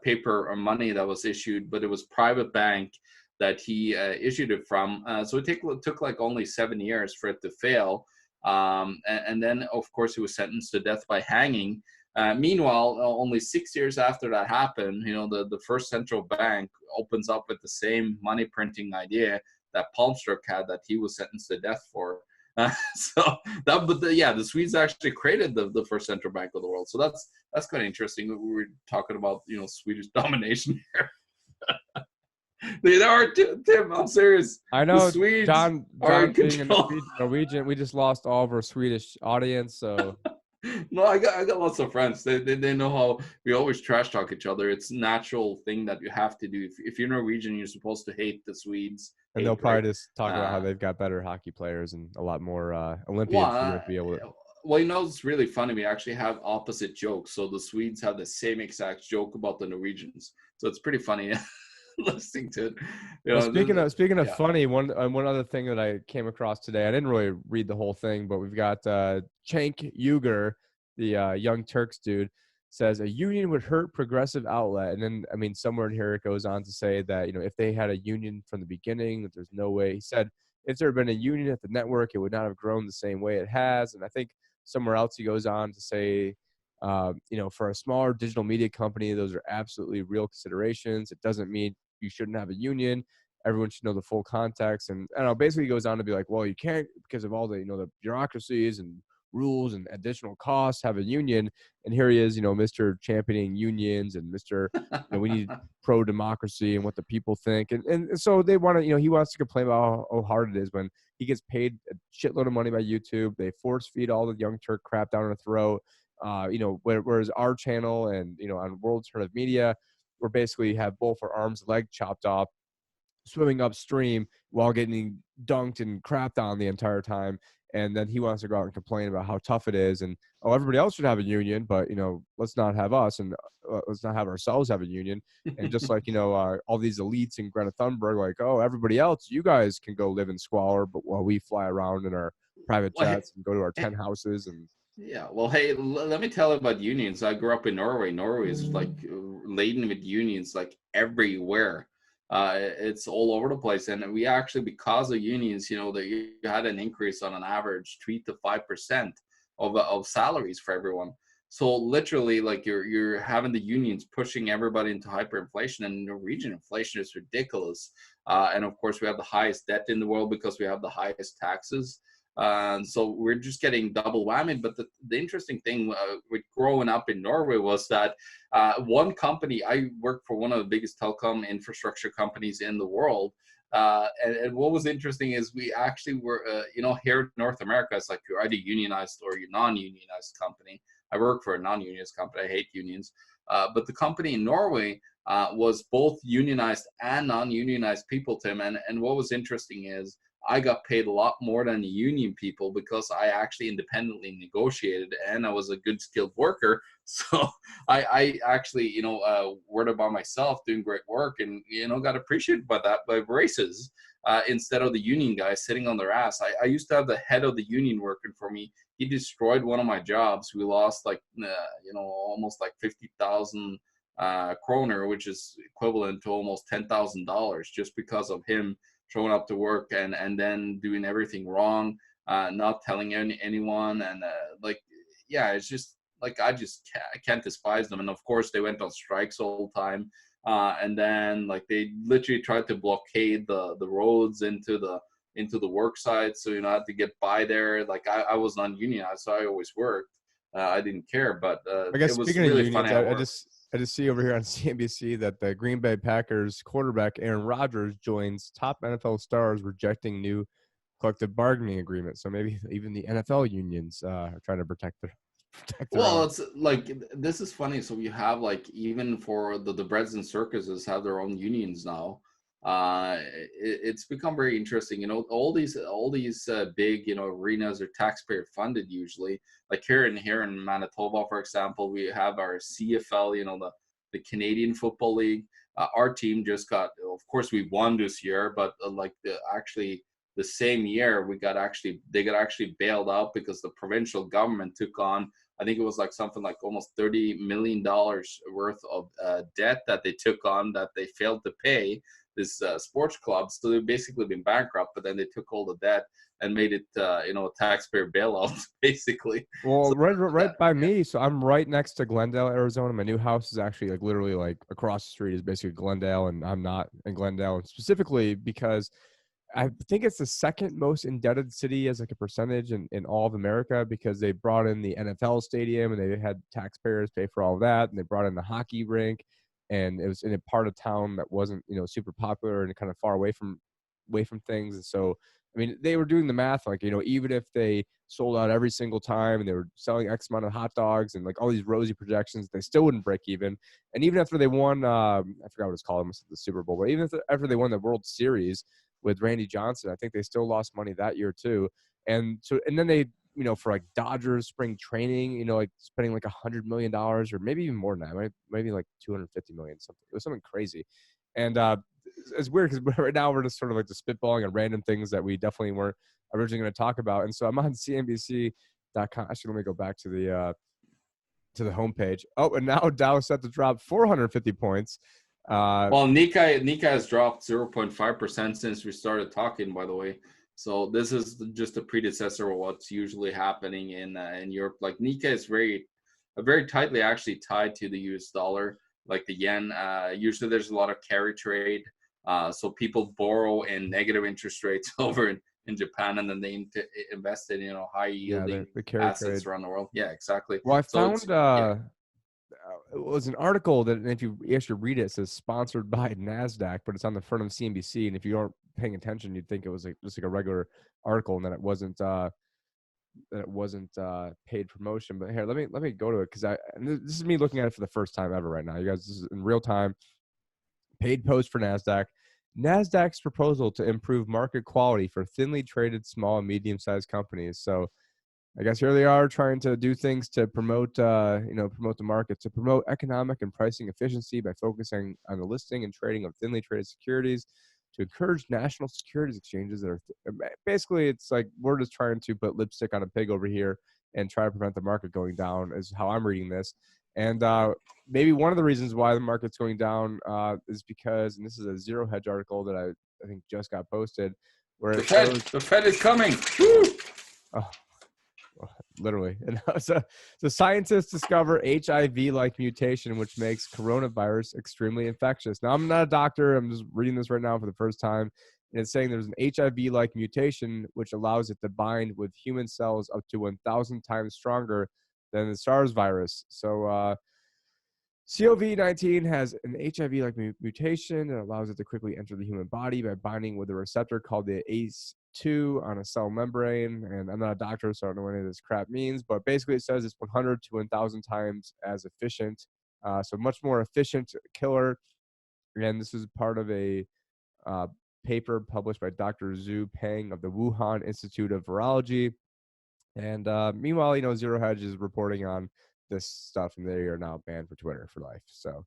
paper or money that was issued, but it was private bank that he issued it from. So it took like only 7 years for it to fail. And then, of course, he was sentenced to death by hanging. Meanwhile, only 6 years after that happened, the first central bank opens up with the same money printing idea that Palmstruck had, that he was sentenced to death for. The Swedes actually created the first central bank of the world. So that's quite interesting. We were talking about Swedish domination here. They are, Tim. I'm serious. I know, the Swedes John are in being a control. Norwegian, we just lost all of our Swedish audience. So No, I got lots of friends. They know how we always trash talk each other. It's a natural thing that you have to do. If you're Norwegian, you're supposed to hate the Swedes. and they'll probably just talk about how they've got better hockey players and a lot more Olympians. Well, be able to. Well, it's really funny. We actually have opposite jokes. So the Swedes have the same exact joke about the Norwegians. So it's pretty funny listening to it. Speaking of funny, one other thing that I came across today, I didn't really read the whole thing, but we've got Cenk Uygur, the Young Turks dude, says a union would hurt progressive outlet. And then, I mean, somewhere in here it goes on to say that, if they had a union from the beginning, that there's no way. He said, if there had been a union at the network, it would not have grown the same way it has. And I think somewhere else he goes on to say, for a smaller digital media company, those are absolutely real considerations. It doesn't mean you shouldn't have a union. Everyone should know the full context. And I don't know, basically he goes on to be like, well, you can't, because of all the, the bureaucracies and rules and additional costs, have a union. And here he is, Mr. championing unions and Mr. We need pro-democracy and what the people think. And so they want to, he wants to complain about how hard it is when he gets paid a shitload of money by YouTube. They force feed all the Young Turk crap down her throat. Whereas our channel and, on World Alternative Media, we're basically have both our arms and legs chopped off, swimming upstream while getting dunked and crapped on the entire time. And then he wants to go out and complain about how tough it is. And, everybody else should have a union, but, let's not have us, and let's not have ourselves have a union. And just like, all these elites in Greta Thunberg, like, oh, everybody else, you guys can go live in squalor, but while we fly around in our private jets and go to our 10 houses. And yeah, well, hey, let me tell you about unions. I grew up in Norway. Norway is like laden with unions, like everywhere. It's all over the place, and we actually, because of unions, that you had an increase on an average 3 to 5% of salaries for everyone. So literally, like you're having the unions pushing everybody into hyperinflation, and Norwegian inflation is ridiculous. And of course, we have the highest debt in the world because we have the highest taxes. So we're just getting double whammy. But the interesting thing with growing up in Norway was that one company, I worked for one of the biggest telecom infrastructure companies in the world. And what was interesting is we actually were, here in North America, it's like you're either unionized or you're non-unionized company. I work for a non-unionized company. I hate unions. But the company in Norway was both unionized and non-unionized people, Tim. And what was interesting is I got paid a lot more than the union people because I actually independently negotiated, and I was a good skilled worker. So I actually, worked by myself doing great work, and, got appreciated by that, by races, instead of the union guys sitting on their ass. I used to have the head of the union working for me. He destroyed one of my jobs. We lost like, almost like 50,000 kroner, which is equivalent to almost $10,000, just because of him showing up to work and then doing everything wrong, not telling anyone. And it's just like, I can't despise them. And of course they went on strikes all the time. And then like they literally tried to blockade the roads into the work site. So, I had to get by there. Like I was non-unionized, so I always worked. I didn't care, but I guess it was speaking really of funny. unions, I just see over here on CNBC that the Green Bay Packers quarterback Aaron Rodgers joins top NFL stars rejecting new collective bargaining agreement. So maybe even the NFL unions are trying to protect their Well, own. it's like this is funny. So you have like even for the breads and circuses have their own unions now. It's become very interesting. All these big arenas are taxpayer funded usually. Like here in Manitoba, for example, we have our CFL. The Canadian Football League. Our team just got. Of course, we won this year, but actually the same year they got actually bailed out because the provincial government took on, I think it was like something like almost $30 million worth of debt that they took on that they failed to pay this sports club. So they've basically been bankrupt, but then they took all the debt and made it, a taxpayer bailout, basically. Well, So right by yeah. me. So I'm right next to Glendale, Arizona. My new house is actually like literally like across the street is basically Glendale, and I'm not in Glendale specifically because I think it's the second most indebted city as like a percentage in all of America, because they brought in the NFL stadium and they had taxpayers pay for all of that, and they brought in the hockey rink, and it was in a part of town that wasn't super popular and kind of far away from things. And so I mean, they were doing the math like, even if they sold out every single time and they were selling X amount of hot dogs and like all these rosy projections, they still wouldn't break even. And even after they won, I forgot what it's called, almost the Super Bowl, but even after they won the World Series with Randy Johnson, I think they still lost money that year too. And so, and then they, for like Dodgers spring training, like spending like $100 million or maybe even more than that, maybe like 250 million, something. It was something crazy. And it's weird because right now we're just sort of like just spitballing on random things that we definitely weren't originally going to talk about. And so I'm on CNBC.com. Actually, let me go back to the homepage. Oh, and now Dow set to drop 450 points. Well, Nikkei has dropped 0.5% since we started talking, by the way. So this is just a predecessor of what's usually happening in Europe. Like Nikkei is very tightly actually tied to the US dollar, like the yen. Usually there's a lot of carry trade. So people borrow in negative interest rates over in Japan, and then they invest in high Yeah, yielding the carry assets trade. around the world. Yeah, exactly. Well, I So it's found yeah. it was an article that, and if you actually read it, it says sponsored by NASDAQ, but it's on the front of CNBC. And if you aren't paying attention, you'd think it was like just like a regular article, and that it wasn't paid promotion. But here, let me go to it, because this is me looking at it for the first time ever right now. You guys, this is in real time. Paid post for NASDAQ. NASDAQ's proposal to improve market quality for thinly traded small and medium-sized companies. So I guess here they are trying to do things to promote the market, to promote economic and pricing efficiency by focusing on the listing and trading of thinly traded securities, to encourage national securities exchanges that are basically, it's like we're just trying to put lipstick on a pig over here and try to prevent the market going down, is how I'm reading this. And maybe one of the reasons why the market's going down is because, and this is a Zero Hedge article that I think just got posted, where The it Fed, shows, the Fed is coming. Woo! oh, literally. And so scientists discover HIV-like mutation, which makes coronavirus extremely infectious. Now, I'm not a doctor. I'm just reading this right now for the first time. And it's saying there's an HIV-like mutation, which allows it to bind with human cells up to 1,000 times stronger than the SARS virus. So COVID-19 has an HIV-like mutation that allows it to quickly enter the human body by binding with a receptor called the ACE2 on a cell membrane. And I'm not a doctor, so I don't know what any of this crap means, but basically it says it's 100 to 1,000 times as efficient. So much more efficient killer. And this is part of a uh, paper published by Dr. Zhu Peng of the Wuhan Institute of Virology. And meanwhile, Zero Hedge is reporting on this stuff, and they are now banned for Twitter for life. So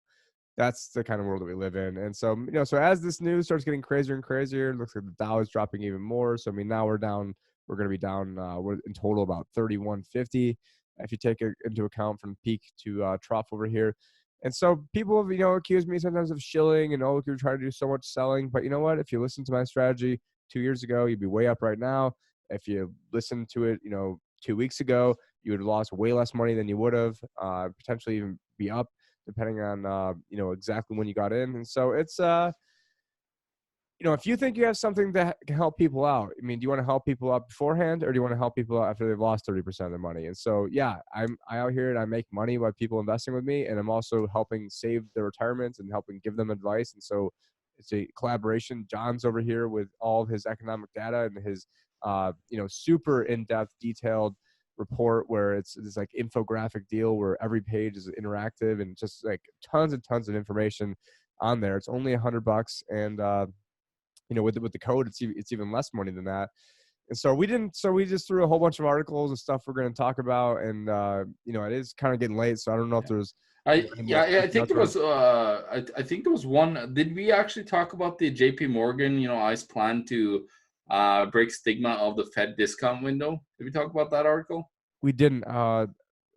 that's the kind of world that we live in. And so, so as this news starts getting crazier and crazier, it looks like the Dow is dropping even more. So, I mean, now we're going to be down we're in total about 3150 if you take it into account from peak to trough over here. And so people have, accused me sometimes of shilling and, you're trying to do so much selling. But you know what? If you listen to my strategy 2 years ago, you'd be way up right now. If you listened to it, 2 weeks ago, you would have lost way less money than you would have, potentially even be up, depending on exactly when you got in. And so it's if you think you have something that can help people out, I mean, do you want to help people out beforehand, or do you want to help people out after they've lost 30% of their money? And so, yeah, I out here and I make money by people investing with me, and I'm also helping save their retirements and helping give them advice. And so it's a collaboration. John's over here with all of his economic data and his super in-depth, detailed report where it's like infographic deal where every page is interactive and just like tons and tons of information on there. It's only $100, and with the code, it's even less money than that. And so we just threw a whole bunch of articles and stuff we're going to talk about, and it is kind of getting late, so I don't know if there's. I think there was I think there was one. Did we actually talk about the JP Morgan ICE plan to break stigma of the Fed discount window? Did we talk about that article? We didn't.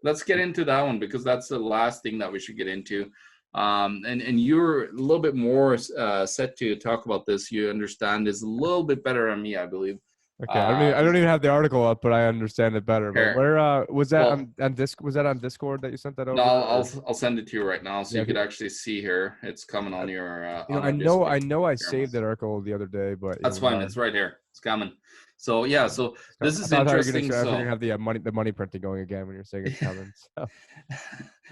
Let's get into that one because that's the last thing that we should get into. And you're a little bit more set to talk about this. You understand this a little bit better than me, I believe. Okay, I don't even have the article up, but I understand it better. But where was that on Was that on Discord that you sent that over? No, I'll send it to you right now, so you could actually see here. It's coming on your. I know I saved that article the other day, but that's fine. It's right here. It's coming. So yeah, so this is interesting. I thought you have the money printing going again when you're saying it's coming. So.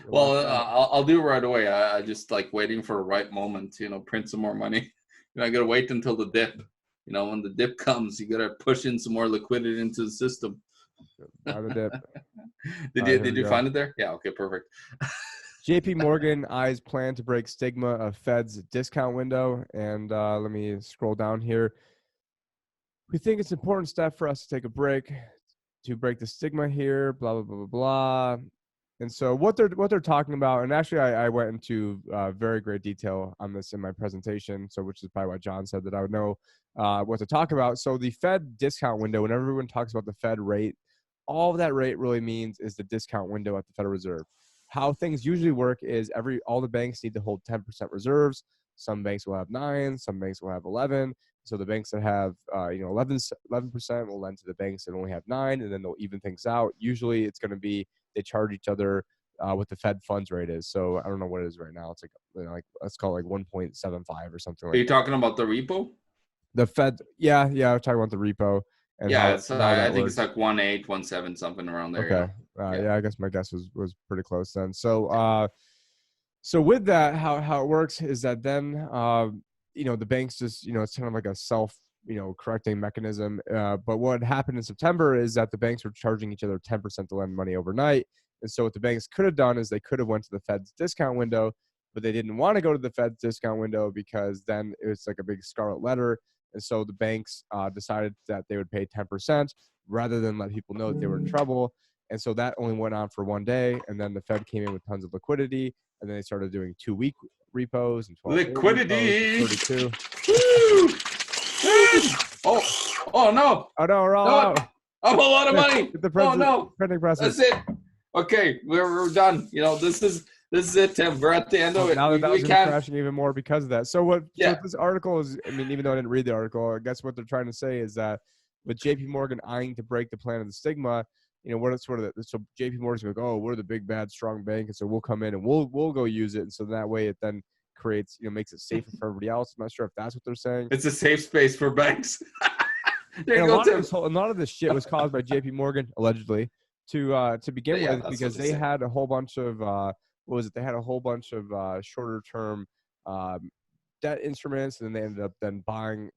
Well, I'll do it right away. I just like waiting for the right moment. Print some more money. I gotta wait until the dip. When the dip comes, you gotta push in some more liquidity into the system. The dip. Did you find it there? Yeah. Okay. Perfect. JP Morgan eyes plan to break stigma of Fed's discount window, and let me scroll down here. We think it's an important step for us to take a break to break the stigma here. Blah blah blah blah blah. And so what they're talking about, and actually I went into very great detail on this in my presentation, so which is probably why John said that I would know what to talk about. So the Fed discount window, whenever everyone talks about the Fed rate, all that rate really means is the discount window at the Federal Reserve. How things usually work is all the banks need to hold 10% reserves. Some banks will have 9, some banks will have 11. So the banks that have 11% will lend to the banks that only have 9, and then they'll even things out. Usually it's going to be they charge each other what the Fed funds rate is. So I don't know what it is right now. It's like let's call it like 1.75 or something like that. Are you talking about the repo? The Fed, yeah, I'm talking about the repo. And yeah, I think it's like 1.8, 1.7, something around there. Okay. Yeah, I guess my guess was pretty close then. So so with that, how it works is that then the banks just it's kind of like a self correcting mechanism. But what happened in September is that the banks were charging each other 10% to lend money overnight. And so what the banks could have done is they could have went to the Fed's discount window, but they didn't want to go to the Fed's discount window because then it was like a big scarlet letter. And so the banks decided that they would pay 10% rather than let people know that they were in trouble. And so that only went on for one day. And then the Fed came in with tons of liquidity. And then they started doing 2-week repos and 12 liquidity. Repos, 32. Woo! Oh no! Oh no, we're all out. I'm a lot of money. Oh no! Printing presses. That's it. Okay, we're done. This is it, Tim. We're at the end of it. Now we can't crashing even more because of that. So what this article is, even though I didn't read the article, I guess what they're trying to say is that with JP Morgan eyeing to break the plan of the stigma, what it's sort of so JP Morgan's like, oh, we're the big bad strong bank, and so we'll come in and we'll go use it, and so that way it then creates makes it safer for everybody else. I'm not sure if that's what they're saying. It's a safe space for banks. A lot of this shit was caused by JP Morgan allegedly to begin with because they had a whole bunch of they had a whole bunch of shorter term debt instruments, and then they ended up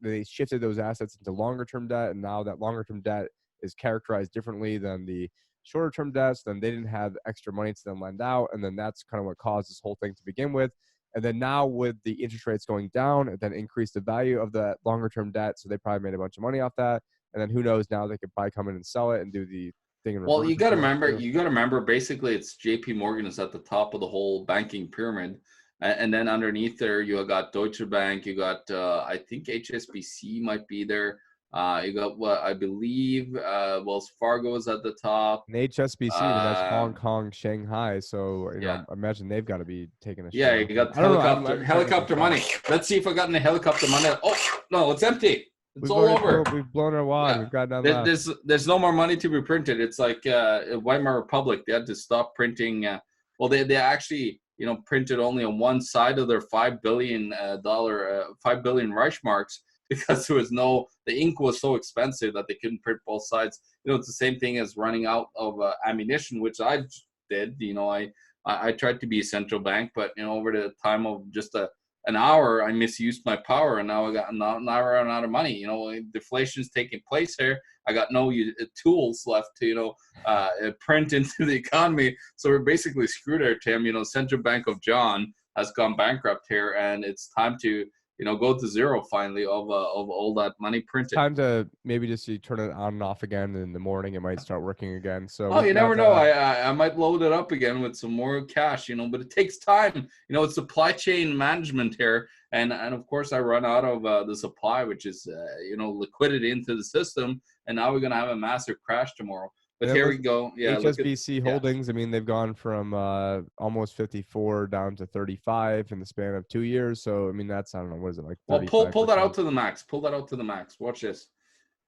they shifted those assets into longer term debt, and now that longer term debt is characterized differently than the shorter term debts. Then they didn't have extra money to then lend out, and then that's kind of what caused this whole thing to begin with. And then now with the interest rates going down, it then increased the value of the longer term debt, so they probably made a bunch of money off that. And then who knows, now they could probably come in and sell it and do the thing. Well, you got to remember, basically it's JP Morgan is at the top of the whole banking pyramid. And then underneath there, you got Deutsche Bank, you got, I think HSBC might be there. You got what I believe Wells Fargo is at the top. And HSBC, that's Hong Kong, Shanghai. So I imagine they've got to be taking a shot. Yeah, you got helicopter money. Let's see if I got any helicopter money. Oh no, it's empty. It's all over. We've blown our wad. Yeah. We've got none left. There's no more money to be printed. It's like Weimar Republic. They had to stop printing. They actually printed only on one side of their $5 billion Reichsmarks. Because the ink was so expensive that they couldn't print both sides. It's the same thing as running out of ammunition, which I did. I tried to be a central bank, but over the time of just a an hour, I misused my power, and now now I run out of money. Deflation's taking place here. I got no tools left to print into the economy, so we're basically screwed there, Tim. Central Bank of John has gone bankrupt here, and it's time to go to zero finally of all that money printed. Time to maybe just you turn it on and off again in the morning. It might start working again. So you never know. I might load it up again with some more cash, but it takes time. It's supply chain management here, and of course I run out of the supply, which is liquidity into the system, and now we're gonna have a massive crash tomorrow. But here we go. Yeah, HSBC Holdings. I mean, they've gone from almost 54 down to 35 in the span of 2 years. So I mean, that's, I don't know, what is it like? Well, pull that out to the max. Pull that out to the max. Watch this.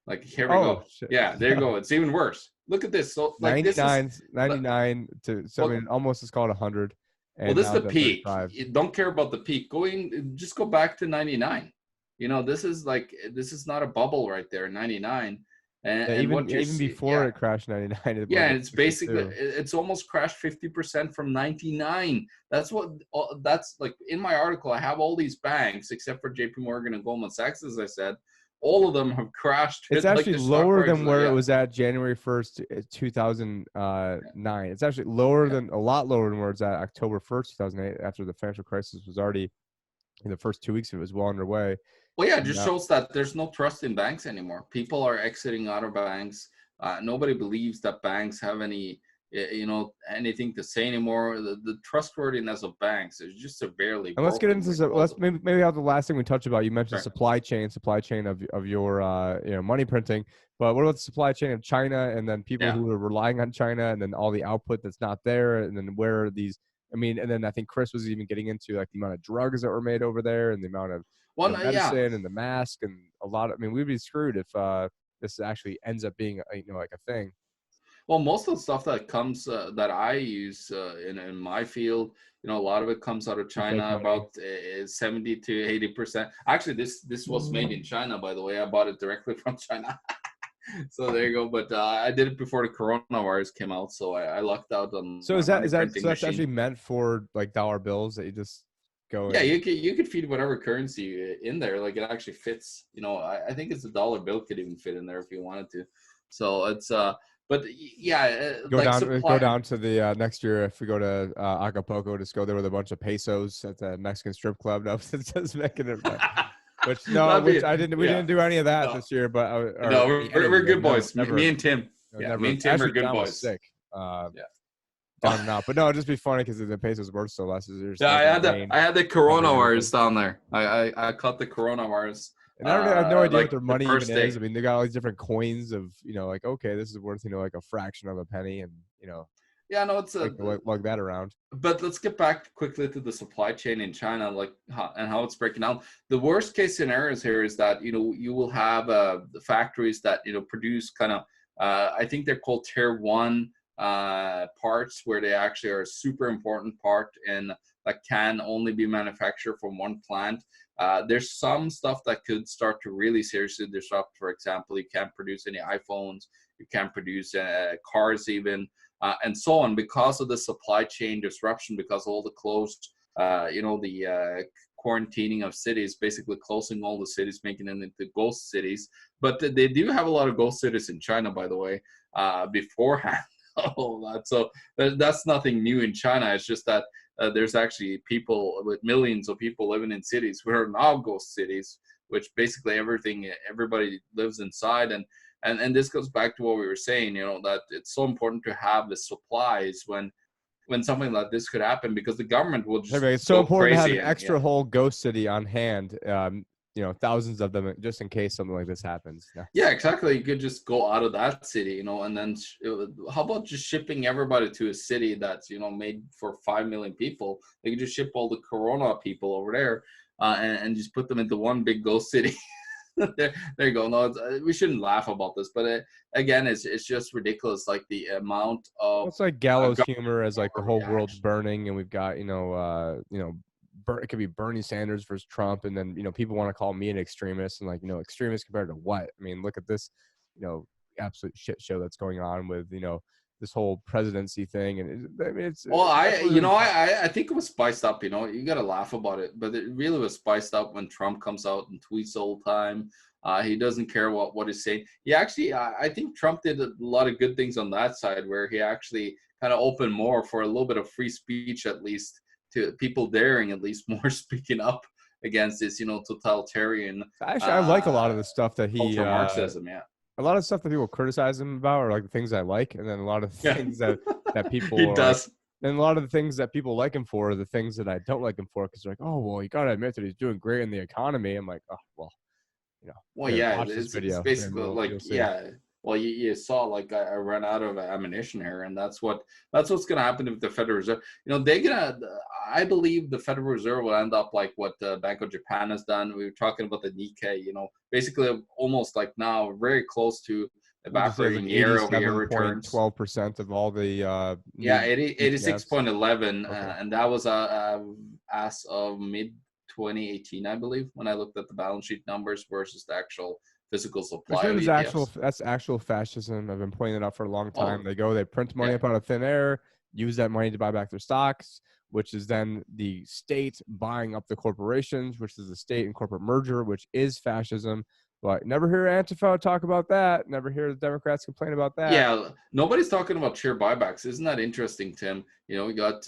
Like, here we go. Shit. Yeah, there you go. It's even worse. Look at this. So like 99 to, so I mean, almost it's called 100. Well, this is the peak. You don't care about the peak. Just go back to 99. This is not a bubble right there. 99. And even before it crashed 99. Yeah, it's basically it's almost crashed 50% from 99. That's like in my article. I have all these banks except for JP Morgan and Goldman Sachs, as I said. All of them have crashed. It's actually lower than where it was at January 1st, 2009. It's actually a lot lower than where it's at October 1st, 2008, after the financial crisis was already in the first 2 weeks. It was well underway. Well, yeah, it just shows that there's no trust in banks anymore. People are exiting out of banks. Nobody believes that banks have anything to say anymore. The trustworthiness of banks is just severely. And let's get into this. Let's maybe have the last thing we touch about. You mentioned supply chain of your money printing. But what about the supply chain of China, and then people who are relying on China, and then all the output that's not there, and then where are these? I mean, and then I think Chris was even getting into like the amount of drugs that were made over there, and the amount of medicine and the mask, and a lot of. I mean, we'd be screwed if this actually ends up being like a thing. Well, most of the stuff that comes that I use in my field, a lot of it comes out of China. About 70 to 80%. Actually, this was made in China, by the way. I bought it directly from China. So there you go. But I did it before the coronavirus came out, so I lucked out on. So that's actually meant for like dollar bills that you just go. Yeah, you could feed whatever currency in there. Like, it actually fits. I think it's a dollar bill could even fit in there if you wanted to. So it's but yeah, go down to the next year if we go to Acapulco, just go there with a bunch of pesos at the Mexican strip club. No, it's just making it. Which I didn't. We didn't do any of that this year, but we're good boys. Me and Tim. Me and Tim are good boys. Sick. Down and out, but no, it'd just be funny because the pesos were so less. I had the coronavirus down there. I caught the coronavirus. And I have no idea what their money even is. I mean, they got all these different coins of, like, okay, this is worth, like a fraction of a penny, and Yeah, no, it's lug that around. But let's get back quickly to the supply chain in China, and how it's breaking down. The worst case scenarios here is that you will have the factories that produce kind of I think they're called tier 1 parts, where they actually are a super important part and that can only be manufactured from one plant. There's some stuff that could start to really seriously disrupt. For example, you can't produce any iPhones, you can't produce cars even, and so on, because of the supply chain disruption, because of all the closed, the quarantining of cities, basically closing all the cities, making them into ghost cities. But they do have a lot of ghost cities in China, by the way, beforehand. So that's nothing new in China. It's just that there's actually people with millions of people living in cities who are now ghost cities, which basically everybody lives inside. And this goes back to what we were saying, that it's so important to have the supplies when something like this could happen, because the government will just it's so important to have an extra whole ghost city on hand. Thousands of them, just in case something like this happens. Yeah, exactly. You could just go out of that city, and then how about just shipping everybody to a city that's, made for 5 million people? They could just ship all the corona people over there and just put them into one big ghost city. there you go. No, we shouldn't laugh about this, but again, it's just ridiculous. Like the amount of it's like gallows humor, as like the whole world's burning, and we've got it could be Bernie Sanders versus Trump, and then people want to call me an extremist, and extremist compared to what? I mean, look at this absolute shit show that's going on with this whole presidency thing. And I mean, well, I think it was spiced up. You got to laugh about it, but it really was spiced up when Trump comes out and tweets all the time. He doesn't care what he's saying. He actually, I think Trump did a lot of good things on that side, where he actually kind of opened more for a little bit of free speech, at least to people daring at least more speaking up against this, totalitarian. Actually, I like a lot of the stuff that he ultra Marxism, yeah. A lot of stuff that people criticize him about are like the things I like, and then a lot of things that people he does. And a lot of the things that people like him for are the things that I don't like him for, because they're like, oh well, you gotta admit that he's doing great in the economy. I'm like, oh well, Well, yeah, it's basically like, yeah. Well, you saw, like, I ran out of ammunition here, and that's what's going to happen with the Federal Reserve. I believe the Federal Reserve will end up like what the Bank of Japan has done. We were talking about the Nikkei, basically almost like now very close to evaporating year-over-year returns. 12% of all the 86.11, and that was as of mid 2018, I believe, when I looked at the balance sheet numbers versus the actual physical supply. That's actual fascism. I've been pointing it out for a long time. They print money up out of thin air, use that money to buy back their stocks, which is then the state buying up the corporations, which is the state and corporate merger, which is fascism. But never hear Antifa talk about that. Never hear the Democrats complain about that. Yeah, nobody's talking about share buybacks. Isn't that interesting, Tim? We got,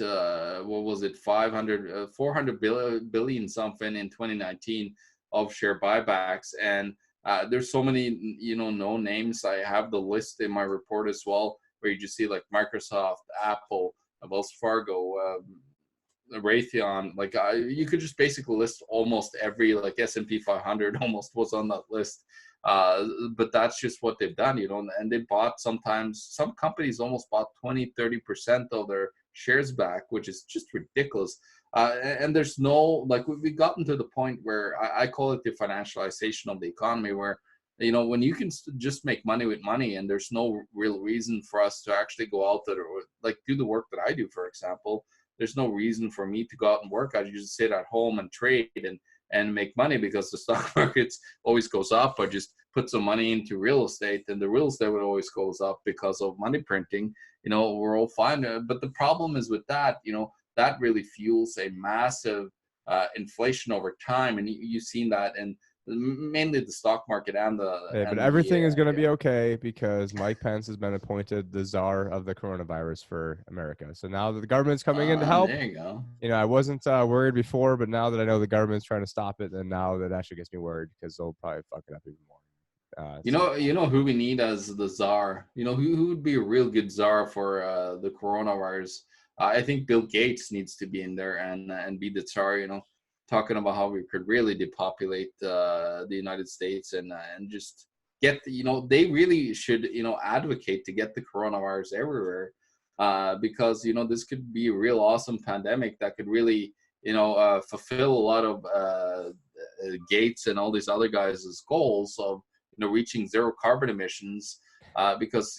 what was it, 400 billion something in 2019 of share buybacks. And there's so many, no names. I have the list in my report as well, where you just see like Microsoft, Apple, Wells Fargo, Raytheon. Like you could just basically list almost every, like, S&P 500 almost was on that list. But that's just what they've done, and they bought, sometimes some companies almost bought 20-30% of their shares back, which is just ridiculous. And there's no, like, we've gotten to the point where I call it the financialization of the economy, where when you can just make money with money, and there's no real reason for us to actually go out there or like do the work that I do, for example. There's no reason for me to go out and work. I just sit at home and trade and make money, because the stock markets always goes up. I just put some money into real estate, and the real estate would always goes up because of money printing. We're all fine. But the problem is with that, that really fuels a massive inflation over time. And you've seen that in mainly the stock market and but everything is going to be okay, because Mike Pence has been appointed the czar of the coronavirus for America. So now that the government's coming in to help, there you go. I wasn't worried before, but now that I know the government's trying to stop it, and now that actually gets me worried, because they'll probably fuck it up even more. You know who we need as the czar? Who would be a real good czar for the coronavirus? I think Bill Gates needs to be in there and be the czar. Talking about how we could really depopulate the United States and just get they really should advocate to get the coronavirus everywhere, because this could be a real awesome pandemic that could really fulfill a lot of Gates and all these other guys' goals of reaching zero carbon emissions, because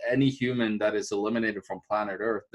any human that is eliminated from planet Earth,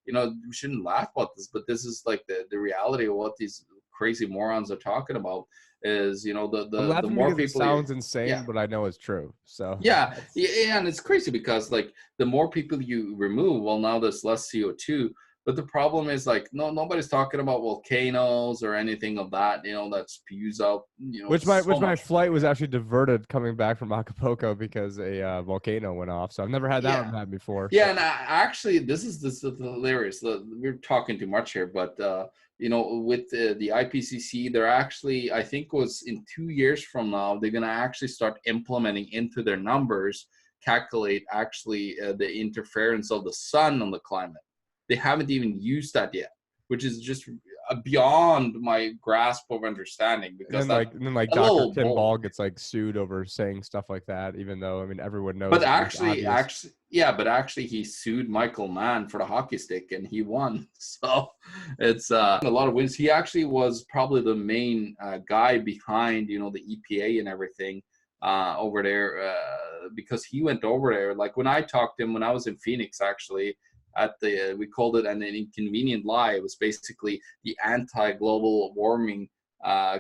we shouldn't laugh about this, but this is like the reality of what these crazy morons are talking about. Is the more people, it sounds insane, but I know it's true. So yeah, and it's crazy because like the more people you remove, well, now there's less CO2. But the problem is, like, nobody's talking about volcanoes or anything of that, that spews out, Which my flight was actually diverted coming back from Acapulco because a volcano went off. So I've never had that one happen before. Yeah, and actually, this is hilarious. We're talking too much here, but with the IPCC, they're actually, I think, was in 2 years from now, they're gonna actually start implementing into their numbers, calculate actually the interference of the sun on the climate. They haven't even used that yet, which is just beyond my grasp of understanding. Because then Dr. Tim Ball gets like sued over saying stuff like that, even though everyone knows. But actually, he sued Michael Mann for the hockey stick, and he won. So it's a lot of wins. He actually was probably the main guy behind the EPA and everything over there, because he went over there. Like when I talked to him when I was in Phoenix, actually. We called it an inconvenient lie. It was basically the anti-global warming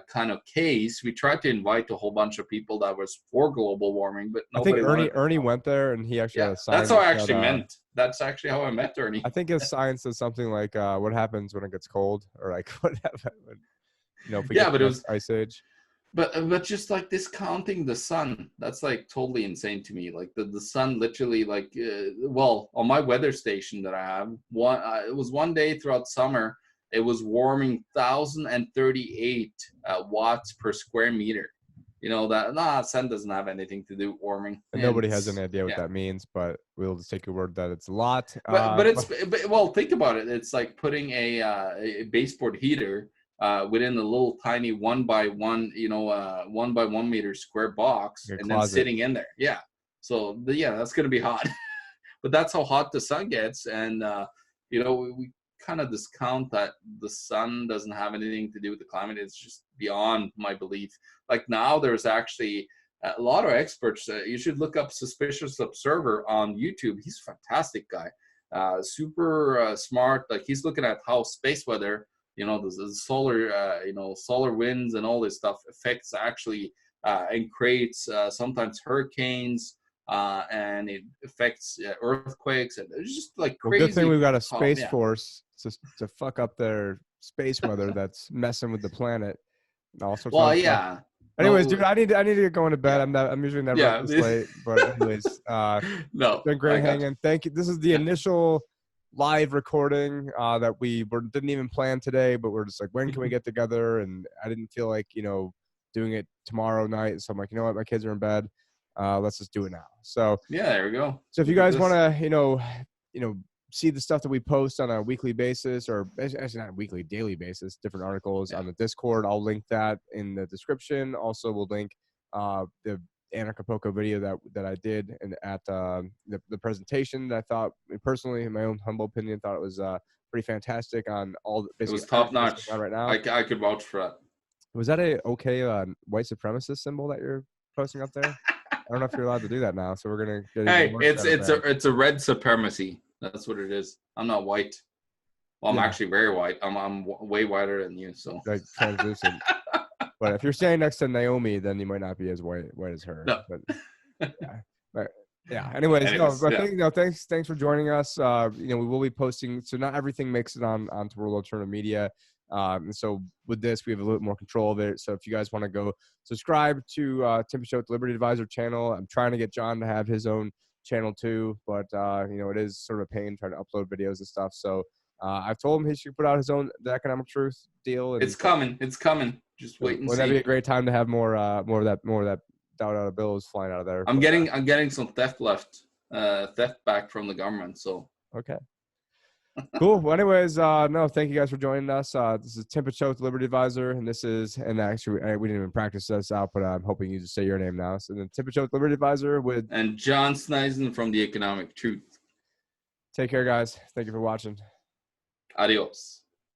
kind of case, we tried to invite a whole bunch of people that was for global warming, but I think nobody Ernie went there, and he actually had Yeah, a sign. that's how I that actually said, meant. That's actually how I met Ernie. I think his sign says something like, "What happens when it gets cold?" or like, "What happens when, if we Yeah, get but the it next was, ice age." but just like discounting the sun, that's like totally insane to me. Like the sun literally, like, well, on my weather station that I have, it was one day throughout summer, it was warming 1,038 watts per square meter. Sun doesn't have anything to do with warming. And And nobody has any idea what yeah, that means, but we'll just take your word that it's a lot. well, think about it. It's like putting a baseboard heater within a little tiny 1x1, 1x1 meter square box, your and then closet. sitting in there. Yeah. So that's going to be hot. But that's how hot the sun gets. And, we kind of discount that the sun doesn't have anything to do with the climate. It's just beyond my belief. Like now there's actually a lot of experts. You should look up Suspicious Observer on YouTube. He's a fantastic guy. Super smart. Like he's looking at how space weather, the solar, solar winds and all this stuff affects actually and creates sometimes hurricanes. And it affects earthquakes, and it's just like crazy. Well, good thing we've got a space force to fuck up their space weather that's messing with the planet. All sorts of yeah. Anyways, dude, I need to get going to bed. Yeah. I'm usually never up this late, but anyways, no, it's been great hanging. Thank you. This is the initial live recording that we didn't even plan today, but we're just like, when can we get together? And I didn't feel like doing it tomorrow night, so I'm like, you know what, my kids are in bed. Let's just do it now. So yeah, there we go. So if you guys want to, see the stuff that we post on a weekly basis, or actually not a weekly, daily basis, different articles on the Discord, I'll link that in the description. Also, we'll link the Anarchapulco video that I did and at the presentation that I thought, personally, in my own humble opinion, thought it was pretty fantastic on all. It was top notch right now. I could vouch for that. Was that a white supremacist symbol that you're posting up there? I don't know if you're allowed to do that now, so we're gonna get. Hey, it's a red supremacy. That's what it is. I'm not white. Well, I'm actually very white. I'm way whiter than you, so like translucent. But if you're standing next to Naomi, then you might not be as white as her. No. But Anyways, thanks for joining us. We will be posting. So not everything makes it onto World Alternative Media. And so with this, we have a little bit more control of it. So if you guys want to go subscribe to Tim Picciott, the Liberty Advisor channel, I'm trying to get John to have his own channel too, but it is sort of a pain trying to upload videos and stuff. So I've told him he should put out his own The Economic Truth deal. And it's coming. Just wait and see. That'd be a great time to have more of that dollar bills flying out of there. I'm getting some theft back from the government. So okay. Cool. Well, anyways, thank you guys for joining us. This is Tim Picciott, the Liberty Advisor, and actually we didn't even practice this out, but I'm hoping you just say your name now. So then Tim Picciott, the Liberty Advisor and John Sneisen from The Economic Truth. Take care, guys. Thank you for watching. Adios.